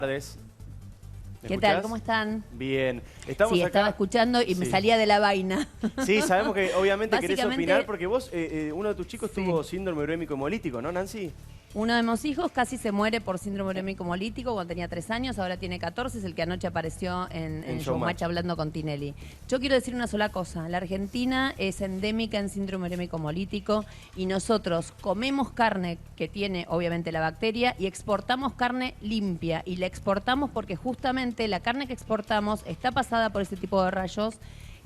Tardes. ¿Qué tal? ¿Cómo están? Bien. Estamos sí, acá. estaba escuchando y me salía de la vaina. Sí, sabemos que obviamente querés opinar porque vos, uno de tus chicos tuvo síndrome urémico hemolítico, ¿no, Nancy? Uno de mis hijos casi se muere por síndrome urémico hemolítico cuando tenía 3 años, ahora tiene 14, es el que anoche apareció en Showmatch hablando con Tinelli. Yo quiero decir una sola cosa, la Argentina es endémica en síndrome urémico hemolítico y nosotros comemos carne que tiene obviamente la bacteria y exportamos carne limpia y la exportamos porque justamente la carne que exportamos está pasada por este tipo de rayos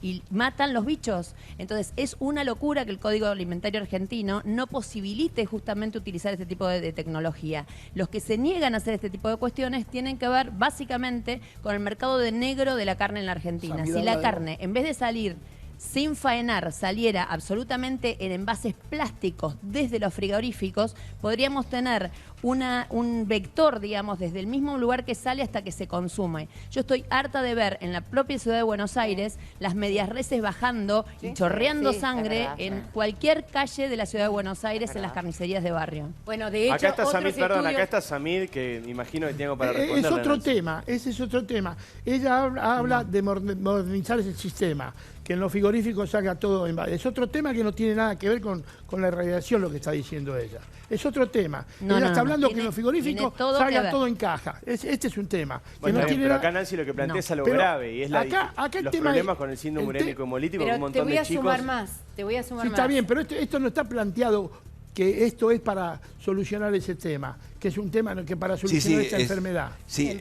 y matan los bichos. Entonces es una locura que el Código Alimentario Argentino no posibilite justamente utilizar este tipo de tecnología. Los que se niegan a hacer este tipo de cuestiones tienen que ver básicamente con el mercado de negro de la carne en la Argentina. Si la carne, en vez de salir sin faenar, saliera absolutamente en envases plásticos desde los frigoríficos, podríamos tener un vector, digamos, desde el mismo lugar que sale hasta que se consume. Yo estoy harta de ver en la propia ciudad de Buenos Aires las medias reses bajando y chorreando sangre en cualquier calle de la ciudad de Buenos Aires, en las carnicerías de barrio. Bueno, de hecho, acá está Samid, perdón, acá está Samid, que me imagino que tengo para responder. Es otro tema, ese es otro tema. Ella habla de modernizar ese sistema, que en los frigoríficos salga todo en base. Es otro tema que no tiene nada que ver con la radiación, lo que está diciendo ella. Es otro tema. Ella está hablando que en los frigoríficos salga todo en caja. Este es un tema. Bueno, no pero acá Nancy lo que plantea es algo grave y es acá los problemas con el síndrome urémico hemolítico, con un montón de chicos. Te voy a sumar más, te voy a sumar más. Está bien, pero esto no está planteado que esto es para solucionar ese tema, que es un tema que para solucionar esta enfermedad. Sí,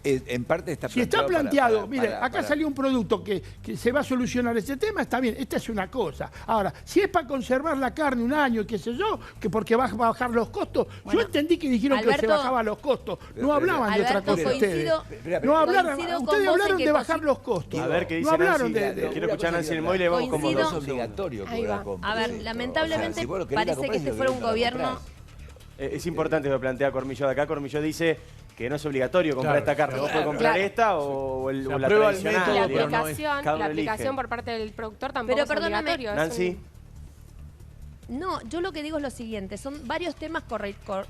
en parte está planteado. Si está planteado, mire, acá salió un producto que se va a solucionar ese tema, está bien, esta es una cosa. Ahora, si es para conservar la carne un año, qué sé yo, que porque va a bajar los costos, yo entendí que dijeron que se bajaban los costos, no hablaban de otra cosa ustedes. No hablaron, ustedes hablaron de bajar los costos. A ver qué dice Nancy, quiero escuchar a Nancy en el móvil y vamos como no es obligatorio que la compre. A ver, lamentablemente parece que este fuera un gobierno... Es importante lo que plantea Cormillot acá. Cormillot dice que no es obligatorio comprar esta carne. Vos podés comprar esta o la tradicional. La aplicación por parte del productor tampoco es obligatorio. Nancy. No, yo lo que digo es lo siguiente, son varios temas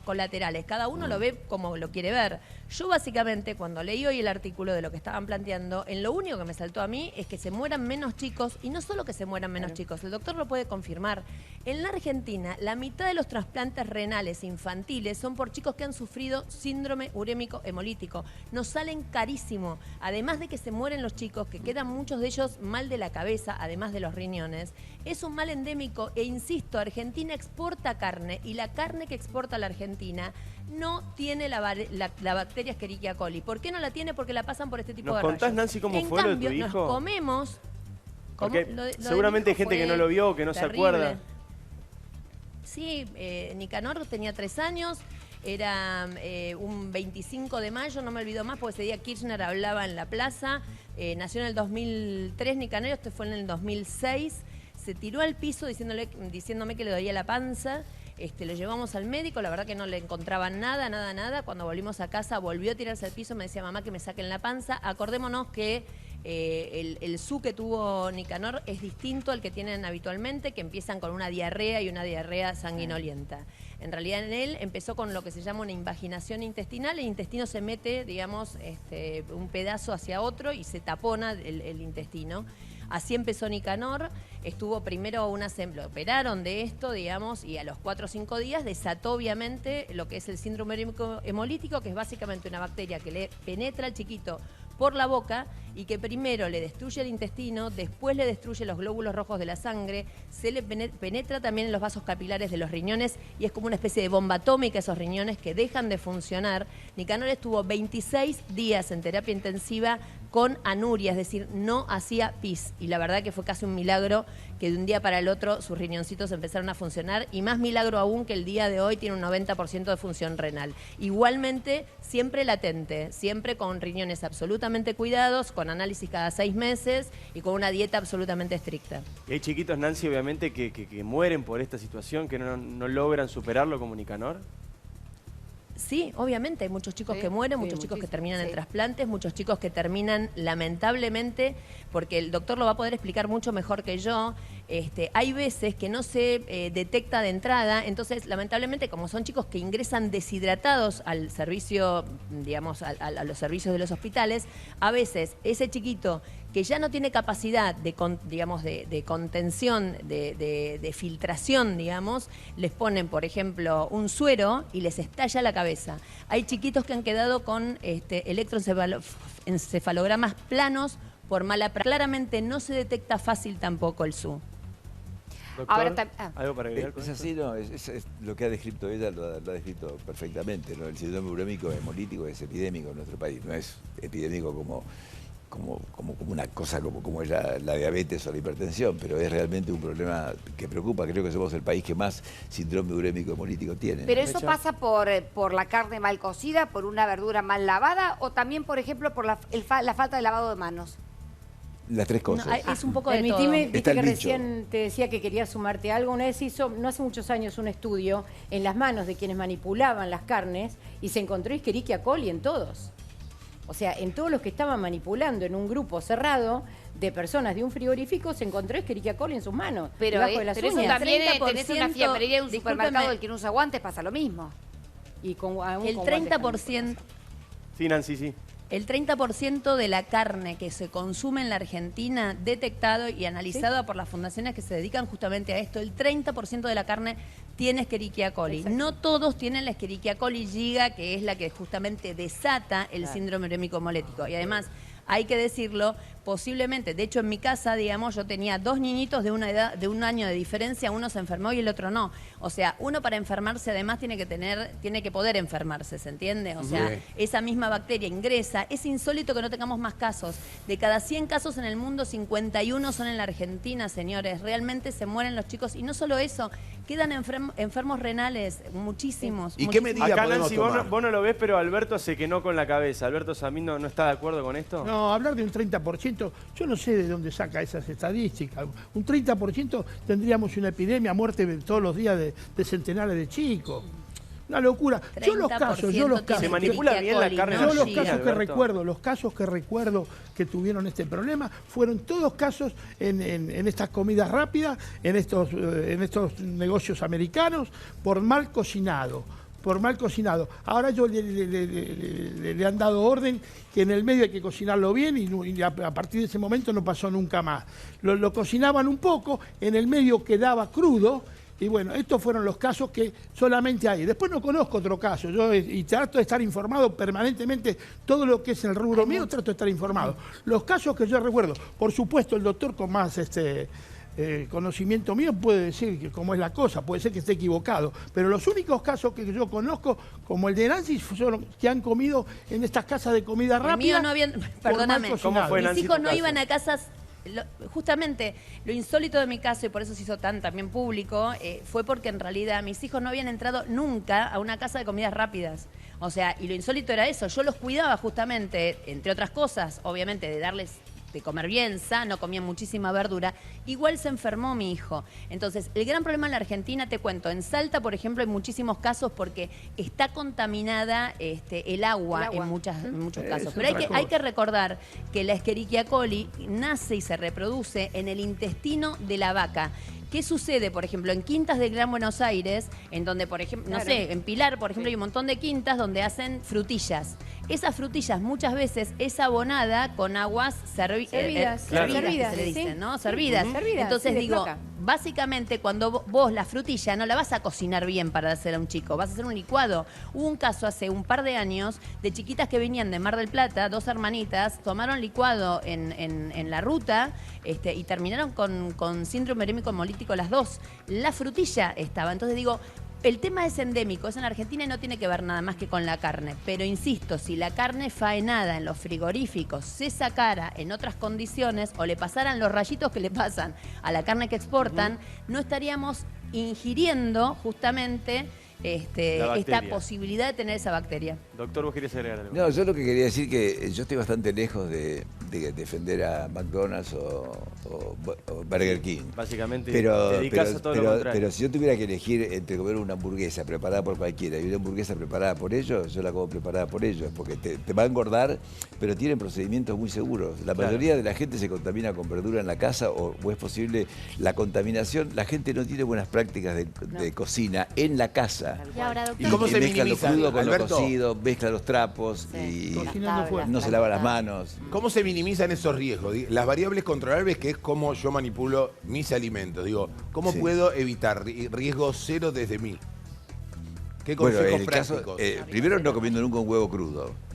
colaterales, cada uno lo ve como lo quiere ver. Yo básicamente cuando leí hoy el artículo de lo que estaban planteando, en lo único que me saltó a mí es que se mueran menos chicos, y no solo que se mueran menos chicos, el doctor lo puede confirmar. En la Argentina, la mitad de los trasplantes renales infantiles son por chicos que han sufrido síndrome urémico hemolítico. Nos salen carísimo, además de que se mueren los chicos, que quedan muchos de ellos mal de la cabeza, además de los riñones. Es un mal endémico e insisto, Argentina exporta carne y la carne que exporta la Argentina no tiene la bacteria Escherichia coli. ¿Por qué no la tiene? Porque la pasan por este tipo de rayos. ¿Nos contás, Nancy, cómo fue lo de tu hijo? Nos comemos... Porque seguramente hay gente que no lo vio o que no se acuerda. Sí, Nicanor tenía 3 años, era un 25 de mayo, no me olvido más, porque ese día Kirchner hablaba en la plaza, nació en el 2003 Nicanor, este fue en el 2006, se tiró al piso diciéndome que le dolía la panza. Lo llevamos al médico, la verdad que no le encontraban nada. Cuando volvimos a casa volvió a tirarse al piso, me decía mamá que me saquen la panza. Acordémonos que el SU que tuvo Nicanor es distinto al que tienen habitualmente, que empiezan con una diarrea y una diarrea sanguinolienta. En realidad en él empezó con lo que se llama una invaginación intestinal, el intestino se mete, digamos, un pedazo hacia otro y se tapona el intestino. Así empezó Nicanor, estuvo primero lo operaron de esto, digamos, y a los 4 o 5 días desató obviamente lo que es el síndrome urémico hemolítico, que es básicamente una bacteria que le penetra al chiquito por la boca y que primero le destruye el intestino, después le destruye los glóbulos rojos de la sangre, se le penetra también en los vasos capilares de los riñones y es como una especie de bomba atómica esos riñones que dejan de funcionar. Nicanor estuvo 26 días en terapia intensiva con anuria, es decir, no hacía pis. Y la verdad que fue casi un milagro que de un día para el otro sus riñoncitos empezaron a funcionar y más milagro aún que el día de hoy tiene un 90% de función renal. Igualmente, siempre latente, siempre con riñones absolutamente cuidados, con análisis cada 6 meses y con una dieta absolutamente estricta. Y hay chiquitos, Nancy, obviamente, que mueren por esta situación, que no logran superarlo como Nicanor. Sí, obviamente, hay muchos chicos que mueren, muchos chicos que terminan en trasplantes, muchos chicos que terminan lamentablemente, porque el doctor lo va a poder explicar mucho mejor que yo, hay veces que no se detecta de entrada, entonces lamentablemente como son chicos que ingresan deshidratados al servicio, digamos, a los servicios de los hospitales, a veces ese chiquito que ya no tiene capacidad de contención, de filtración, digamos, les ponen, por ejemplo, un suero y les estalla la cabeza. Hay chiquitos que han quedado con electroencefalogramas planos por mala práctica. Claramente no se detecta fácil tampoco el SU. Doctor, ¿algo para agregar? Es así, no, es lo que ha descrito ella, lo ha descrito perfectamente, ¿no? El síndrome urémico hemolítico es epidémico en nuestro país, no es epidémico como una cosa como es la diabetes o la hipertensión, pero es realmente un problema que preocupa. Creo que somos el país que más síndrome urémico hemolítico tiene. ¿Pero eso pasa por la carne mal cocida, por una verdura mal lavada o también, por ejemplo, por la falta de lavado de manos? Las tres cosas. No, es un poco de todo. Permitime, viste que recién te decía que quería sumarte algo. Una vez hizo, no hace muchos años, un estudio en las manos de quienes manipulaban las carnes y se encontró Escherichia coli en todos. O sea, en todos los que estaban manipulando en un grupo cerrado de personas de un frigorífico se encontró Escherichia coli en sus manos. Pero eso también tenés una fiambrería de un supermercado del que no usa guantes, pasa lo mismo. Y con, el 30%... Sí, Nancy, sí. El 30% de la carne que se consume en la Argentina, detectado y analizado por las fundaciones que se dedican justamente a esto, el 30% de la carne tiene Escherichia coli. Exacto. No todos tienen la Escherichia coli giga, que es la que justamente desata el síndrome urémico hemolético. Y además, hay que decirlo, posiblemente, de hecho en mi casa, digamos, yo tenía 2 niñitos de una edad, de 1 año de diferencia, uno se enfermó y el otro no. O sea, uno para enfermarse además tiene que poder enfermarse, ¿se entiende? O sea, esa misma bacteria ingresa. Es insólito que no tengamos más casos. De cada 100 casos en el mundo, 51 son en la Argentina, señores. Realmente se mueren los chicos. Y no solo eso, quedan enfermos renales, muchísimos. ¿Y qué medida acá, podemos Nancy, tomar? Vos no lo ves, pero Alberto se quenó con la cabeza. Alberto Samín no está de acuerdo con esto. No, hablar de un 30%, yo no sé de dónde saca esas estadísticas. Un 30% tendríamos una epidemia, muerte todos los días de centenares de chicos. Una locura. Yo los casos se manipula bien la carne. Yo los casos que recuerdo que tuvieron este problema fueron todos casos en estas comidas rápidas, en estos negocios americanos, por mal cocinado. Ahora le han dado orden que en el medio hay que cocinarlo bien y a partir de ese momento no pasó nunca más. Lo cocinaban un poco, en el medio quedaba crudo. Y bueno, estos fueron los casos que solamente hay. Después no conozco otro caso. Y trato de estar informado permanentemente. Todo lo que es el rubro mío, trato de estar informado. Los casos que yo recuerdo, por supuesto, el doctor con más conocimiento mío puede decir que cómo es la cosa, puede ser que esté equivocado. Pero los únicos casos que yo conozco, como el de Nancy, son que han comido en estas casas de comida rápida. No habían, perdóname, ¿Cómo fue, Nancy, mis hijos no iban a casas. Justamente lo insólito de mi caso, y por eso se hizo también público, fue porque en realidad mis hijos no habían entrado nunca a una casa de comidas rápidas. O sea, y lo insólito era eso, yo los cuidaba justamente, entre otras cosas, obviamente, de darles de comer bien, sano, comían muchísima verdura, igual se enfermó mi hijo. Entonces, el gran problema en la Argentina, te cuento, en Salta, por ejemplo, hay muchísimos casos porque está contaminada el agua. En muchos casos. Pero hay que recordar que la Escherichia coli nace y se reproduce en el intestino de la vaca. ¿Qué sucede, por ejemplo, en quintas del Gran Buenos Aires, en donde, por ejemplo, no sé, en Pilar, por ejemplo, hay un montón de quintas donde hacen frutillas? Esas frutillas muchas veces es abonada con aguas servidas, se le dicen, ¿no? Servidas. Entonces digo, básicamente cuando vos la frutilla no la vas a cocinar bien para hacer a un chico, vas a hacer un licuado. Hubo un caso hace un par de años de chiquitas que venían de Mar del Plata, 2 hermanitas, tomaron licuado en la ruta y terminaron con síndrome urémico hemolítico las 2. La frutilla estaba. Entonces digo, el tema es endémico, es en Argentina y no tiene que ver nada más que con la carne. Pero insisto, si la carne faenada en los frigoríficos se sacara en otras condiciones o le pasaran los rayitos que le pasan a la carne que exportan, no estaríamos ingiriendo justamente esta posibilidad de tener esa bacteria. Doctor, ¿vos querías agregar algo? No, yo lo que quería decir que yo estoy bastante lejos de defender a McDonald's o Burger King. Básicamente, dedicas a todo lo contrario. Pero si yo tuviera que elegir entre comer una hamburguesa preparada por cualquiera y una hamburguesa preparada por ellos, yo la como preparada por ellos, porque te va a engordar, pero tienen procedimientos muy seguros. La mayoría de la gente se contamina con verdura en la casa o es posible la contaminación. La gente no tiene buenas prácticas de cocina en la casa. Y ahora, doctor, ¿Y cómo se mezcla lo crudo con lo cocido, mezcla los trapos y no se lava las manos? ¿Cómo se minimizan esos riesgos? Las variables controlables, que es cómo yo manipulo mis alimentos. Digo, ¿cómo puedo evitar riesgo cero desde mí? ¿Qué consejos prácticos? Primero, no comiendo nunca un huevo crudo.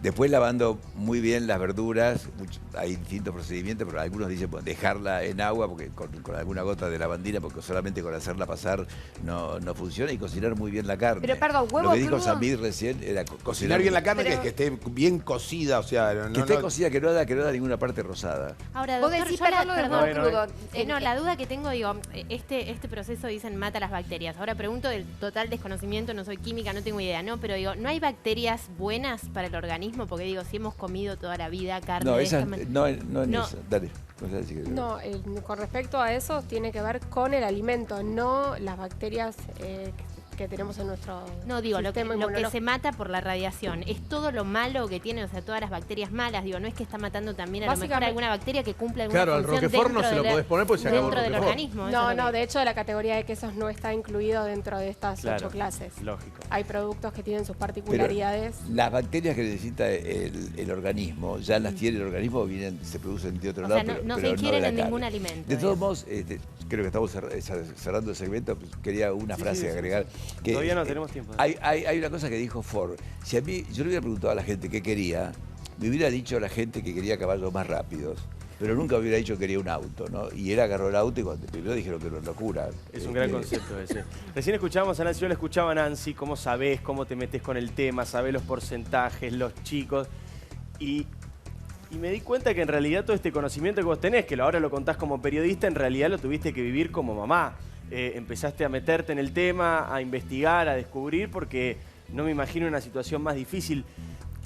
Después lavando muy bien las verduras, hay distintos procedimientos, pero algunos dicen dejarla en agua porque con alguna gota de lavandina, porque solamente con hacerla pasar no funciona, y cocinar muy bien la carne. Pero perdón, huevo Lo que dijo crudo. Samir recién era Cocinar bien la carne, que esté bien cocida, o sea... que esté cocida, que no da ninguna parte rosada. Ahora, Vos doctor, decís, yo perdón, lo del huevo crudo. no, la duda que tengo, digo, este proceso dicen mata las bacterias. Ahora pregunto del total desconocimiento, no soy química, no tengo idea, ¿no? Pero digo, ¿no hay bacterias buenas para el organismo? Porque digo, si hemos comido toda la vida carne No, de esa, esta manera... no. Esa. Dale. No, con respecto a eso tiene que ver con el alimento, no las bacterias que tenemos en nuestro No, digo, lo sistema que inmunológico. se mata por la radiación. Es todo lo malo que tiene, o sea, todas las bacterias malas. Digo, no es que está matando también a lo mejor alguna bacteria que cumple alguna función al Roquefort no se lo podés poner porque se acabó el dentro del Roquefort. organismo. No, de hecho la categoría de quesos no está incluido dentro de estas 8 clases. Lógico. Hay productos que tienen sus particularidades. Pero las bacterias que necesita el organismo, ya las tiene el organismo o se producen de otro lado. O sea, no pero se ingieren de la en carne. ningún alimento. De todos modos, creo que estamos cerrando el segmento, pues quería una frase agregar. Que, todavía no tenemos tiempo. Hay una cosa que dijo Ford. Si a mí, yo le hubiera preguntado a la gente qué quería, me hubiera dicho a la gente que quería caballos más rápidos. Pero nunca hubiera dicho que quería un auto, ¿no? Y él agarró el auto y cuando primero dijeron que era una locura. Es un gran concepto ese. Recién escuchábamos a Nancy, yo la escuchaba a Nancy, cómo sabés, cómo te metes con el tema, sabés los porcentajes, los chicos. Y me di cuenta que en realidad todo este conocimiento que vos tenés, que ahora lo contás como periodista, en realidad lo tuviste que vivir como mamá. Empezaste a meterte en el tema, a investigar, a descubrir, porque no me imagino una situación más difícil.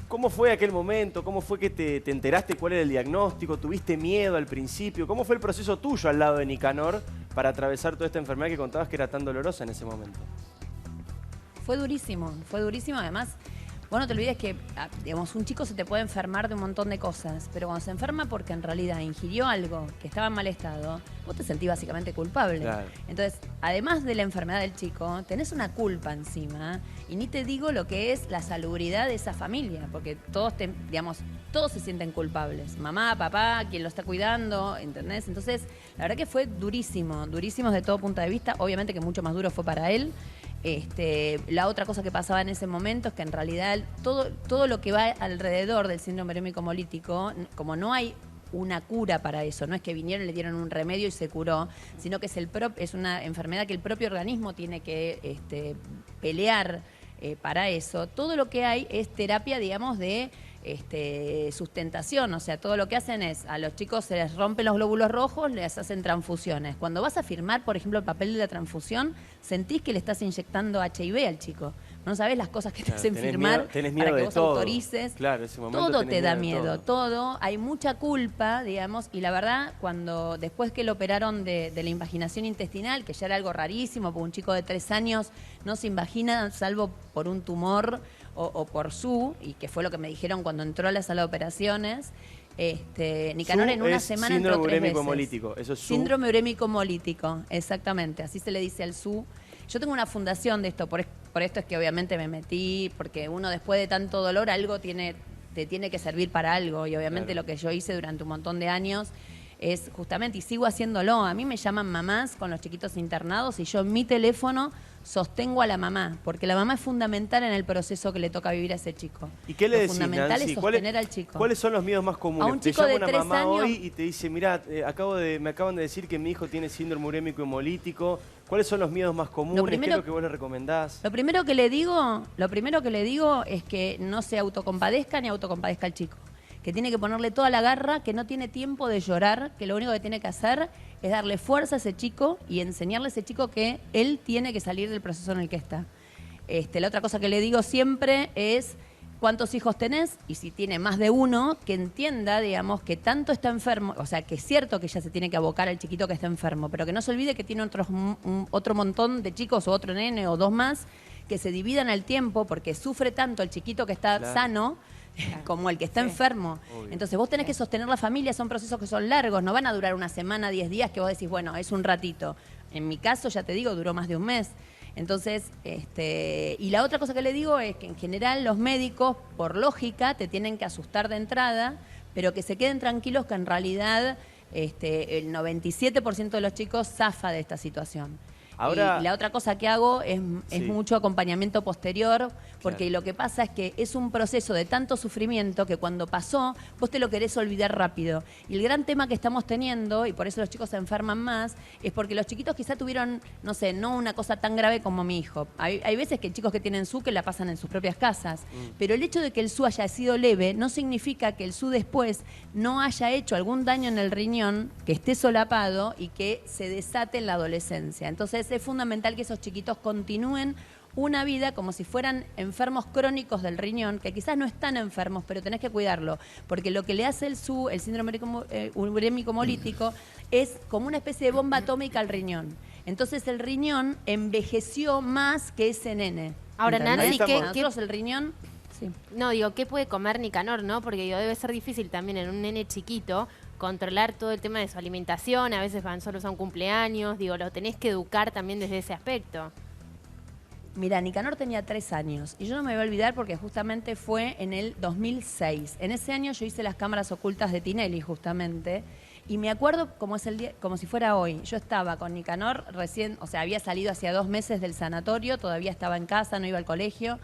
¿Cómo fue aquel momento? ¿Cómo fue que te enteraste cuál era el diagnóstico? ¿Tuviste miedo al principio? ¿Cómo fue el proceso tuyo al lado de Nicanor para atravesar toda esta enfermedad que contabas que era tan dolorosa en ese momento? Fue durísimo además. Vos no te olvides que, digamos, un chico se te puede enfermar de un montón de cosas, pero cuando se enferma porque en realidad ingirió algo que estaba en mal estado, vos te sentís básicamente culpable. Claro. Entonces, además de la enfermedad del chico, tenés una culpa encima, y ni te digo lo que es la salubridad de esa familia, porque todos se sienten culpables. Mamá, papá, quien lo está cuidando, ¿entendés? Entonces, la verdad que fue durísimo desde todo punto de vista. Obviamente que mucho más duro fue para él. La otra cosa que pasaba en ese momento es que en realidad todo lo que va alrededor del síndrome urémico hemolítico, como no hay una cura para eso, no es que vinieron, le dieron un remedio y se curó, sino que es una enfermedad que el propio organismo tiene que pelear para eso. Todo lo que hay es terapia, digamos, de sustentación, o sea, todo lo que hacen es, a los chicos se les rompen los glóbulos rojos, les hacen transfusiones. Cuando vas a firmar, por ejemplo, el papel de la transfusión, sentís que le estás inyectando HIV al chico. No sabés las cosas que te hacen firmar tenés miedo para que de vos todo. autorices. Claro, ese momento todo te da miedo miedo, todo. Hay mucha culpa, digamos, y la verdad, después que lo operaron de la invaginación intestinal, que ya era algo rarísimo, porque un chico de 3 años no se invagina, salvo por un tumor o por y que fue lo que me dijeron cuando entró a la sala de operaciones. Nicanor en una semana entró 3 veces. Síndrome urémico hemolítico, eso es Síndrome urémico hemolítico, exactamente, así se le dice al SU. Yo tengo una fundación de esto, por esto es que obviamente me metí, porque uno después de tanto dolor algo te tiene que servir para algo, y obviamente lo que yo hice durante un montón de años es justamente, y sigo haciéndolo, a mí me llaman mamás con los chiquitos internados y yo en mi teléfono sostengo a la mamá, porque la mamá es fundamental en el proceso que le toca vivir a ese chico. ¿Y qué le decís, fundamental Nancy? es sostener al chico. ¿Cuáles son los miedos más comunes? A un chico te llama de 3 una mamá años, hoy y te dice, mirá, me acaban de decir que mi hijo tiene síndrome urémico hemolítico. ¿Cuáles son los miedos más comunes? ¿Qué es lo que vos le recomendás? Lo primero que le digo es que no se autocompadezca ni autocompadezca al chico. Que tiene que ponerle toda la garra, que no tiene tiempo de llorar, que lo único que tiene que hacer es darle fuerza a ese chico y enseñarle a ese chico que él tiene que salir del proceso en el que está. La otra cosa que le digo siempre es cuántos hijos tenés y si tiene más de uno, que entienda, digamos, que tanto está enfermo, o sea, que es cierto que ya se tiene que abocar al chiquito que está enfermo, pero que no se olvide que tiene otro montón de chicos o otro nene o dos más que se dividan al tiempo porque sufre tanto el chiquito que está sano como el que está enfermo. Obvio. Entonces vos tenés que sostener la familia, son procesos que son largos, no van a durar una semana, 10 días que vos decís, bueno, es un ratito. En mi caso, ya te digo, duró más de un mes. Entonces, y la otra cosa que le digo es que en general los médicos, por lógica, te tienen que asustar de entrada, pero que se queden tranquilos que en realidad el 97% de los chicos zafa de esta situación. Ahora, y la otra cosa que hago es mucho acompañamiento posterior, porque lo que pasa es que es un proceso de tanto sufrimiento que cuando pasó, vos te lo querés olvidar rápido. Y el gran tema que estamos teniendo, y por eso los chicos se enferman más, es porque los chiquitos quizá tuvieron, no sé, no una cosa tan grave como mi hijo. Hay veces que chicos que tienen SU que la pasan en sus propias casas, pero el hecho de que el SU haya sido leve no significa que el SU después no haya hecho algún daño en el riñón, que esté solapado y que se desate en la adolescencia. Entonces, es fundamental que esos chiquitos continúen una vida como si fueran enfermos crónicos del riñón, que quizás no están enfermos, pero tenés que cuidarlo, porque lo que le hace el SU, el síndrome urémico hemolítico, es como una especie de bomba atómica al riñón. Entonces el riñón envejeció más que ese nene. Ahora, Nancy, nosotros el riñón... Sí. No, digo, ¿qué puede comer Nicanor, no? Porque digo, debe ser difícil también en un nene chiquito controlar todo el tema de su alimentación, a veces van solos a un cumpleaños, digo, lo tenés que educar también desde ese aspecto. Mira, Nicanor tenía 3 años y yo no me voy a olvidar porque justamente fue en el 2006. En ese año yo hice las cámaras ocultas de Tinelli justamente y me acuerdo como es el día, como si fuera hoy. Yo estaba con Nicanor recién, o sea, había salido hacía 2 meses del sanatorio, todavía estaba en casa, no iba al colegio.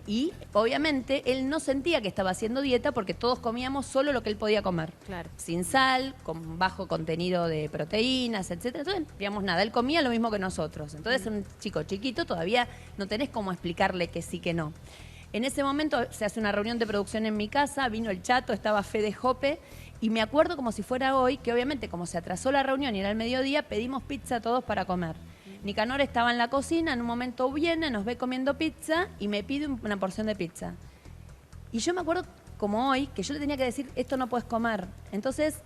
Y obviamente él no sentía que estaba haciendo dieta porque todos comíamos solo lo que él podía comer. Claro. Sin sal, con bajo contenido de proteínas, etcétera. Entonces, digamos nada, él comía lo mismo que nosotros. Entonces, un chico chiquito todavía no tenés cómo explicarle que sí, que no. En ese momento se hace una reunión de producción en mi casa, vino el Chato, estaba Fede Jope, y me acuerdo como si fuera hoy, que obviamente como se atrasó la reunión y era el mediodía, pedimos pizza todos para comer. Nicanor estaba en la cocina, en un momento viene, nos ve comiendo pizza y me pide una porción de pizza. Y yo me acuerdo, como hoy, que yo le tenía que decir, esto no puedes comer. Entonces,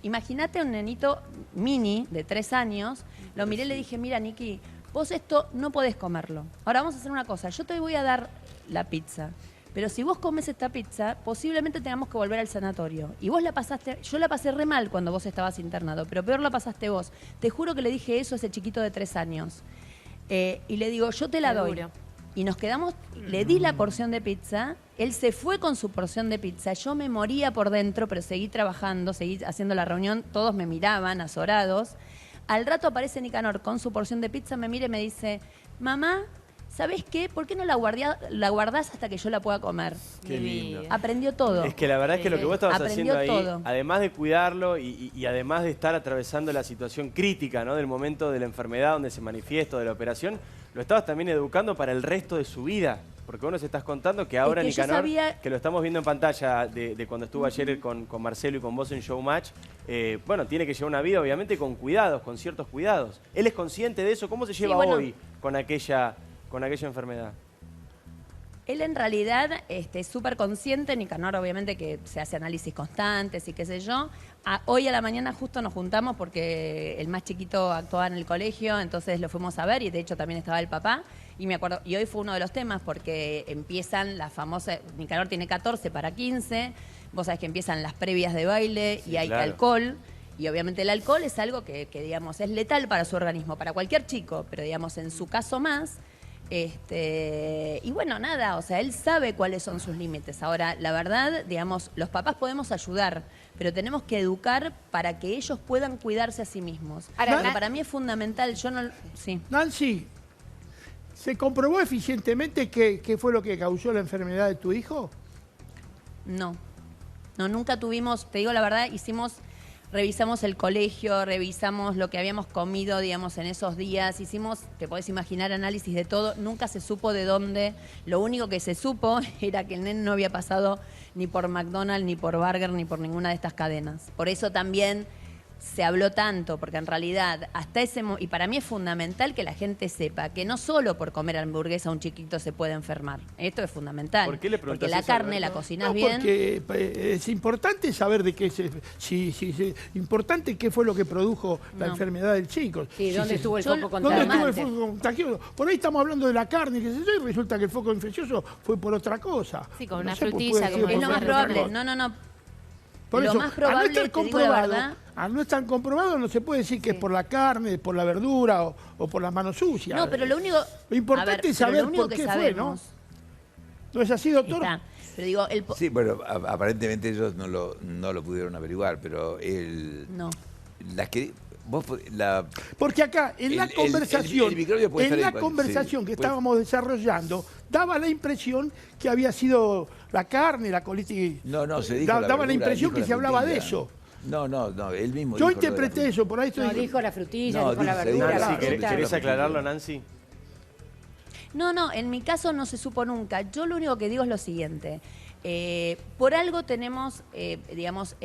imagínate un nenito mini de 3 años, lo miré y le dije, mira, Niki, vos esto no podés comerlo. Ahora vamos a hacer una cosa, yo te voy a dar la pizza, pero si vos comes esta pizza, posiblemente tengamos que volver al sanatorio. Y vos la pasaste, yo la pasé re mal cuando vos estabas internado, pero peor la pasaste vos. Te juro que le dije eso a ese chiquito de 3 años. Y le digo, yo te la doy. Y nos quedamos, le di la porción de pizza, él se fue con su porción de pizza, yo me moría por dentro, pero seguí trabajando, seguí haciendo la reunión, todos me miraban azorados. Al rato aparece Nicanor con su porción de pizza, me mira y me dice, mamá, ¿sabés qué? ¿Por qué no la guardás hasta que yo la pueda comer? Qué lindo. Aprendió todo. Es que la verdad es que lo que vos estabas haciendo ahí, todo. además de cuidarlo y además de estar atravesando la situación crítica, ¿no? Del momento de la enfermedad donde se manifiesta, de la operación, lo estabas también educando para el resto de su vida. Porque vos nos estás contando que ahora Nicanor, que lo estamos viendo en pantalla de cuando estuvo ayer con Marcelo y con vos en Showmatch, bueno, tiene que llevar una vida obviamente con cuidados, con ciertos cuidados. ¿Él es consciente de eso? ¿Cómo se lleva hoy con aquella enfermedad? Él en realidad es súper consciente, Nicanor obviamente que se hace análisis constantes y qué sé yo. Hoy a la mañana justo nos juntamos porque el más chiquito actuaba en el colegio, entonces lo fuimos a ver y de hecho también estaba el papá. Y me acuerdo, y hoy fue uno de los temas porque empiezan las famosas, Nicanor tiene 14 para 15, vos sabés que empiezan las previas de baile y hay alcohol. Y obviamente el alcohol es algo que digamos es letal para su organismo, para cualquier chico, pero digamos en su caso más. Y bueno, nada, o sea, él sabe cuáles son sus límites. Ahora, la verdad, digamos, los papás podemos ayudar, pero tenemos que educar para que ellos puedan cuidarse a sí mismos. Ahora, para mí es fundamental, yo no... Sí. Nancy, ¿se comprobó eficientemente qué fue lo que causó la enfermedad de tu hijo? No, nunca tuvimos, te digo la verdad, revisamos el colegio, revisamos lo que habíamos comido, digamos, en esos días. Hicimos, te podés imaginar, análisis de todo. Nunca se supo de dónde. Lo único que se supo era que el nene no había pasado ni por McDonald's, ni por Burger, ni por ninguna de estas cadenas. Por eso también se habló tanto, porque en realidad hasta ese y para mí es fundamental que la gente sepa que no solo por comer hamburguesa un chiquito se puede enfermar. Esto es fundamental. ¿Por qué le preguntás porque la eso, carne Alberto? la cocinas bien. Porque es importante saber de qué importante qué fue lo que produjo la enfermedad del chico. Sí, ¿dónde estuvo el foco ¿Dónde estuvo contagiante? el foco contagioso? Por ahí estamos hablando de la carne, qué sé yo, y resulta que el foco infeccioso fue por otra cosa. Sí, con No una sé, pues frutilla, puede ser como por Es lo más otra cosa. probable. No. Por Lo eso, más probable, al no estar te digo la comprobado, verdad. al no estar comprobado no se puede decir que es por la carne, por la verdura o por las manos sucias. No, pero lo único... Lo importante es saber por qué fue, ¿no? ¿No es así, doctor? Está. Pero digo, Sí, bueno, aparentemente ellos no lo pudieron averiguar, pero No. las que porque acá, en la conversación, el microbio puede estar en conversación sí, que puede. estábamos desarrollando, daba la impresión que había sido la carne, la colitis. No, se dijo daba la impresión dijo que la se hablaba de frutilla. eso. No, él mismo Yo dijo lo de la interpreté frutilla. eso, por ahí estoy... No, dijo la frutilla, No, dijo la dice, verdura. dijo la Nancy, fruta. ¿querés aclararlo, Nancy? No, en mi caso no se supo nunca. Yo lo único que digo es lo siguiente. Por algo tenemos, digamos,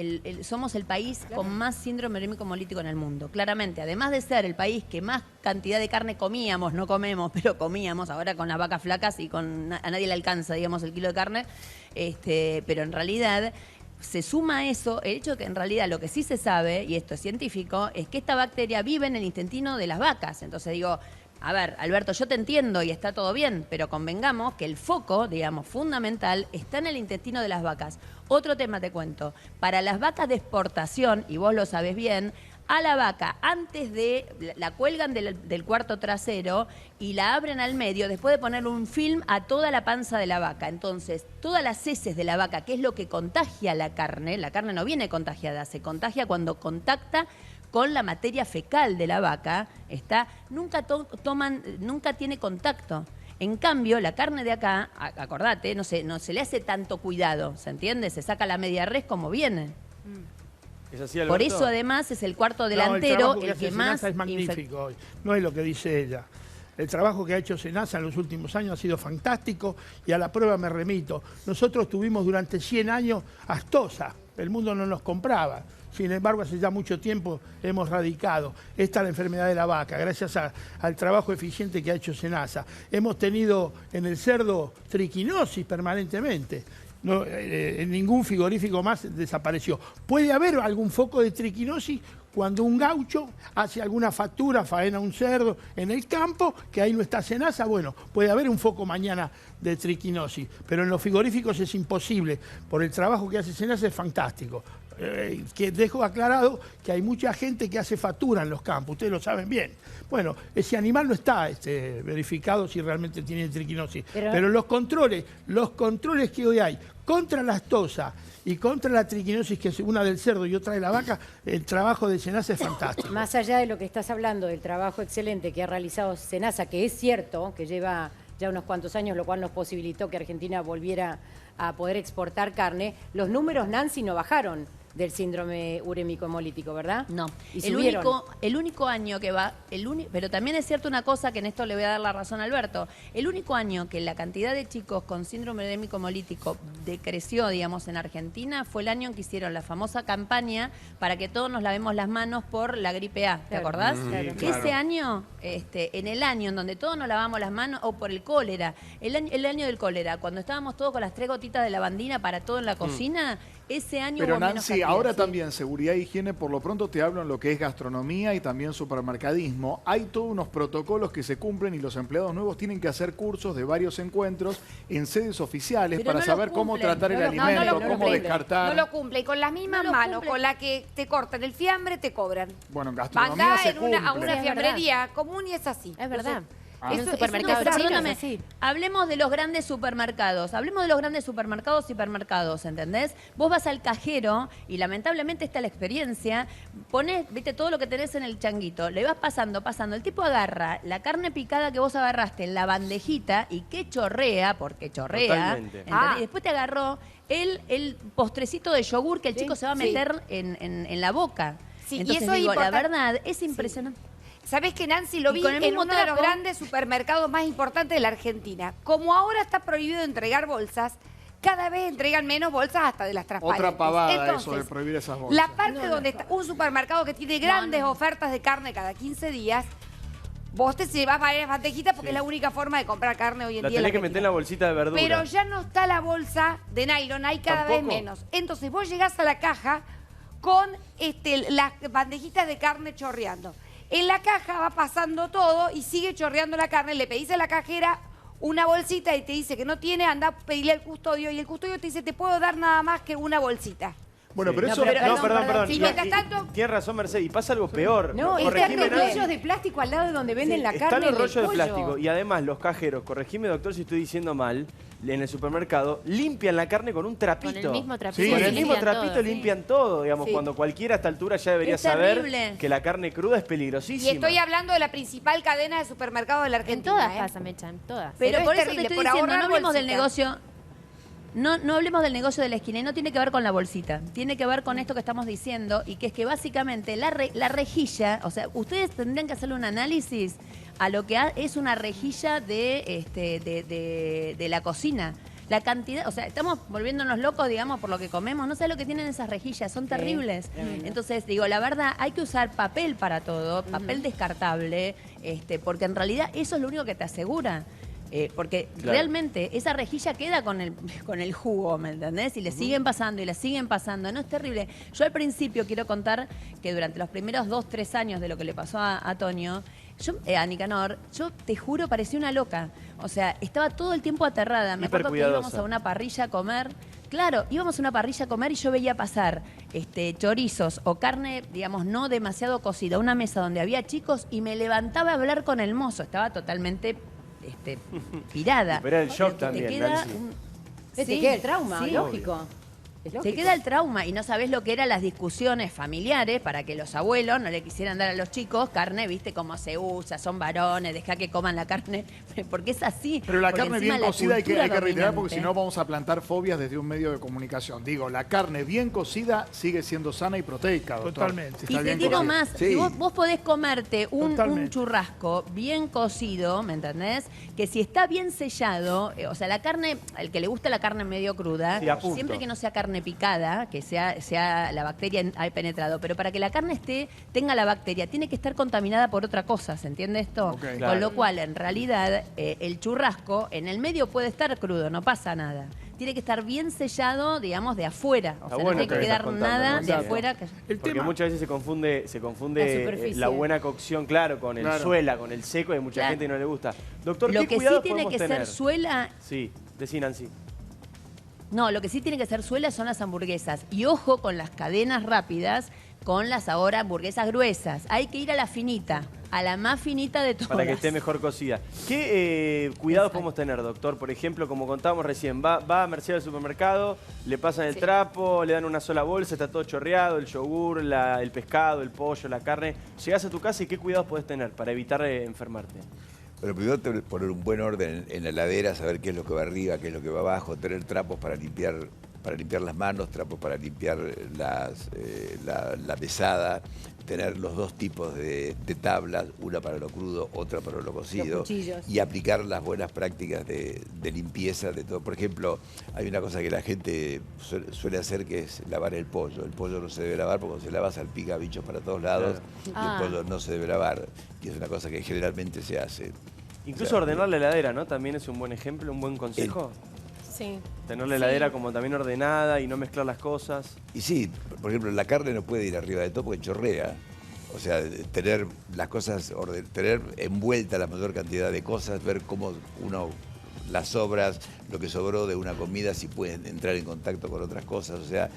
somos el país con más síndrome urémico hemolítico en el mundo. Claramente, además de ser el país que más cantidad de carne comíamos, no comemos, pero comíamos, ahora con las vacas flacas y a nadie le alcanza, digamos, el kilo de carne, pero en realidad se suma a eso el hecho de que en realidad lo que sí se sabe, y esto es científico, es que esta bacteria vive en el intestino de las vacas. Entonces digo... A ver, Alberto, yo te entiendo y está todo bien, pero convengamos que el foco, digamos, fundamental, está en el intestino de las vacas. Otro tema te cuento. Para las vacas de exportación, y vos lo sabés bien, a la vaca, antes de, la cuelgan del cuarto trasero y la abren al medio, después de ponerle un film a toda la panza de la vaca. Entonces, todas las heces de la vaca, que es lo que contagia la carne no viene contagiada, se contagia cuando contacta con la materia fecal de la vaca, nunca tiene contacto. En cambio, la carne de acá, acordate, no se le hace tanto cuidado, ¿se entiende? Se saca la media res como viene. ¿Es así, Alberto? Por eso, además, es el cuarto delantero trabajo el que hace más... Senasa es magnífico hoy. No es lo que dice ella. El trabajo que ha hecho Senasa en los últimos años ha sido fantástico y a la prueba me remito. Nosotros tuvimos durante 100 años astosa. El mundo no nos compraba. Sin embargo, hace ya mucho tiempo hemos radicado. Esta es la enfermedad de la vaca, gracias al trabajo eficiente que ha hecho Senasa. Hemos tenido en el cerdo triquinosis permanentemente. No, ningún frigorífico más desapareció. Puede haber algún foco de triquinosis cuando un gaucho hace alguna factura, faena un cerdo en el campo, que ahí no está Senasa. Bueno, puede haber un foco mañana de triquinosis, pero en los frigoríficos es imposible. Por el trabajo que hace Senasa es fantástico. Que dejo aclarado que hay mucha gente que hace factura en los campos, ustedes lo saben bien. Bueno, ese animal no está verificado si realmente tiene triquinosis, pero los controles que hoy hay contra la astosa y contra la triquinosis, que es una del cerdo y otra de la vaca, el trabajo de Senasa es fantástico. Más allá de lo que estás hablando, del trabajo excelente que ha realizado Senasa, que es cierto, que lleva ya unos cuantos años, lo cual nos posibilitó que Argentina volviera a poder exportar carne, los números, Nancy, no bajaron del síndrome urémico hemolítico, ¿verdad? No. Y El único año que va, pero también es cierto una cosa, que en esto le voy a dar la razón a Alberto, el único año que la cantidad de chicos con síndrome urémico hemolítico decreció, digamos, en Argentina, fue el año en que hicieron la famosa campaña para que todos nos lavemos las manos por la gripe A, ¿te acordás? Claro. Ese año, en el año en donde todos nos lavamos las manos, o por el cólera, el año del cólera, cuando estábamos todos con las 3 gotitas de lavandina para todo en la cocina, ese año Pero hubo menos Nancy, cantidad, ahora ¿sí? también seguridad e higiene, por lo pronto te hablo en lo que es gastronomía y también supermercadismo. Hay todos unos protocolos que se cumplen y los empleados nuevos tienen que hacer cursos de varios encuentros en sedes oficiales Pero para no lo saber cómo cumplen. tratar el No alimento, lo cómo cumplen. descartar. No lo cumple. Y con las mismas No lo manos cumple. con la que te cortan el fiambre, te cobran. Bueno, en gastronomía Mandá se a una cumple. fiambrería común y es así. Es verdad. Ah. En un Eso supermercado no, chino perdóname, es así. hablemos de los grandes supermercados, y hipermercados, ¿entendés? Vos vas al cajero y lamentablemente está la experiencia, ponés, viste, todo lo que tenés en el changuito, le vas pasando, el tipo agarra la carne picada que vos agarraste en la bandejita y que chorrea, porque chorrea, Totalmente. ¿entendés? Y después te agarró el postrecito de yogur que el chico se va a meter en la boca. Sí, y Entonces eso es digo, la importante. verdad, es impresionante. ¿Sabés que Nancy lo Y vi con el en mismo uno de los trapo. grandes supermercados más importantes de la Argentina? Como ahora está prohibido entregar bolsas, cada vez entregan menos bolsas hasta de las transparentes. Otra pavada Entonces, eso de prohibir esas bolsas. la parte donde está un supermercado que tiene grandes ofertas de carne cada 15 días, vos te llevas varias bandejitas porque es la única forma de comprar carne hoy en día. La tenés que meter en la bolsita de verdura. Pero ya no está la bolsa de nylon, hay cada vez menos. Entonces vos llegás a la caja con las bandejitas de carne chorreando. En la caja va pasando todo y sigue chorreando la carne. Le pedís a la cajera una bolsita y te dice que no tiene, anda a pedirle al custodio. Y el custodio te dice, te puedo dar nada más que una bolsita. Bueno, pero eso... Perdón. Y mientras tanto... Tienes razón, Mercedes. Y pasa algo peor. No, están los rollos de plástico al lado de donde venden la carne. Están los rollos de pollo. plástico. Y además los cajeros, corregime, doctor, si estoy diciendo mal, en el supermercado, limpian la carne con un trapito. Con el mismo trapito. Sí, con el mismo limpian trapito todo, limpian todo. Digamos, cuando cualquiera a esta altura ya debería saber terrible. que la carne cruda es Y peligrosísima. estoy hablando de la principal cadena de supermercados de la En Argentina. todas pasa, Mecha, en todas. Pero por es eso te terrible, estoy por diciendo, ahorrar no hablemos del bolsita. negocio. No hablemos del negocio de la esquina y no tiene que ver con la bolsita, tiene que ver con esto que estamos diciendo y que es que básicamente la rejilla, o sea, ustedes tendrían que hacerle un análisis a lo que es una rejilla de la cocina. La cantidad, o sea, estamos volviéndonos locos, digamos, por lo que comemos. No sé lo que tienen esas rejillas, son terribles. Entonces, digo, la verdad, hay que usar papel para todo, papel descartable, porque en realidad eso es lo único que te asegura. Porque realmente esa rejilla queda con el jugo, ¿me entendés? Y le siguen pasando y le siguen pasando. No, es terrible. Yo al principio quiero contar que durante los primeros 2-3 años de lo que le pasó a Toño, a Nicanor, yo te juro parecía una loca. O sea, estaba todo el tiempo aterrada. Me acuerdo que íbamos a una parrilla a comer. Claro, íbamos a una parrilla a comer y yo veía pasar chorizos o carne, digamos, no demasiado cocida, a una mesa donde había chicos y me levantaba a hablar con el mozo. Estaba totalmente pirada. Pero era el shock también, Nancy. Te queda el trauma, sí. lógico. Te queda el trauma y no sabés lo que eran las discusiones familiares para que los abuelos no le quisieran dar a los chicos carne, viste cómo se usa, son varones, deja que coman la carne, porque es así. Pero la porque carne encima bien la cocida hay que cultura reiterar porque dominante. si no vamos a plantar fobias desde un medio de comunicación. Digo, la carne bien cocida sigue siendo sana y proteica, doctor. Totalmente. Y Está te bien digo cocida. más, Sí. si vos podés comerte un Totalmente. churrasco bien cocido, ¿me entendés? Que si está bien sellado, o sea, la carne, el que le gusta la carne medio cruda, Sí, a punto. siempre que no sea carne picada, que sea la bacteria haya penetrado, pero para que la carne tenga la bacteria, tiene que estar contaminada por otra cosa, ¿se entiende esto? Ok. Con Claro. lo cual, en realidad, el churrasco en el medio puede estar crudo, no pasa nada. Tiene que estar bien sellado, digamos, de afuera. O sea, no bueno tiene que que me estás quedar contando, nada buen de dato. afuera. El Porque tema, muchas veces se La confunde superficie. la buena cocción, claro, con el Claro. suela, con el seco, y hay mucha Claro. gente que no le gusta. Doctor, Lo ¿qué que sí cuidados tiene podemos que tener? ser suela. Sí, decí, Nancy. No, lo que sí tiene que ser suela son las hamburguesas. Y ojo con las cadenas rápidas, con las ahora hamburguesas gruesas. Hay que ir a la finita, a la más finita de todas. Para que esté mejor cocida. ¿Qué cuidados Exacto. podemos tener, doctor? Por ejemplo, como contábamos recién, va a Mercedes al supermercado, le pasan el trapo, le dan una sola bolsa, está todo chorreado, el yogur, el pescado, el pollo, la carne. Llegás a tu casa y ¿qué cuidados podés tener para evitar enfermarte? Pero primero poner un buen orden en la heladera, saber qué es lo que va arriba, qué es lo que va abajo, tener trapos para limpiar las manos, trapos para limpiar la mesada, tener los dos tipos de tablas, una para lo crudo, otra para lo cocido, Los cuchillos. y aplicar las buenas prácticas de limpieza de todo. Por ejemplo, hay una cosa que la gente suele hacer que es lavar el pollo. El pollo no se debe lavar porque cuando se lava salpica bichos para todos lados y el pollo no se debe lavar. Y es una cosa que generalmente se hace. Incluso ordenar la heladera, ¿no? También es un buen ejemplo, un buen consejo. Sí. Tener la heladera como también ordenada y no mezclar las cosas. Y sí, por ejemplo, la carne no puede ir arriba de todo porque chorrea. O sea, tener las cosas, tener envuelta la mayor cantidad de cosas, ver cómo las sobras, lo que sobró de una comida, si pueden entrar en contacto con otras cosas. O sea,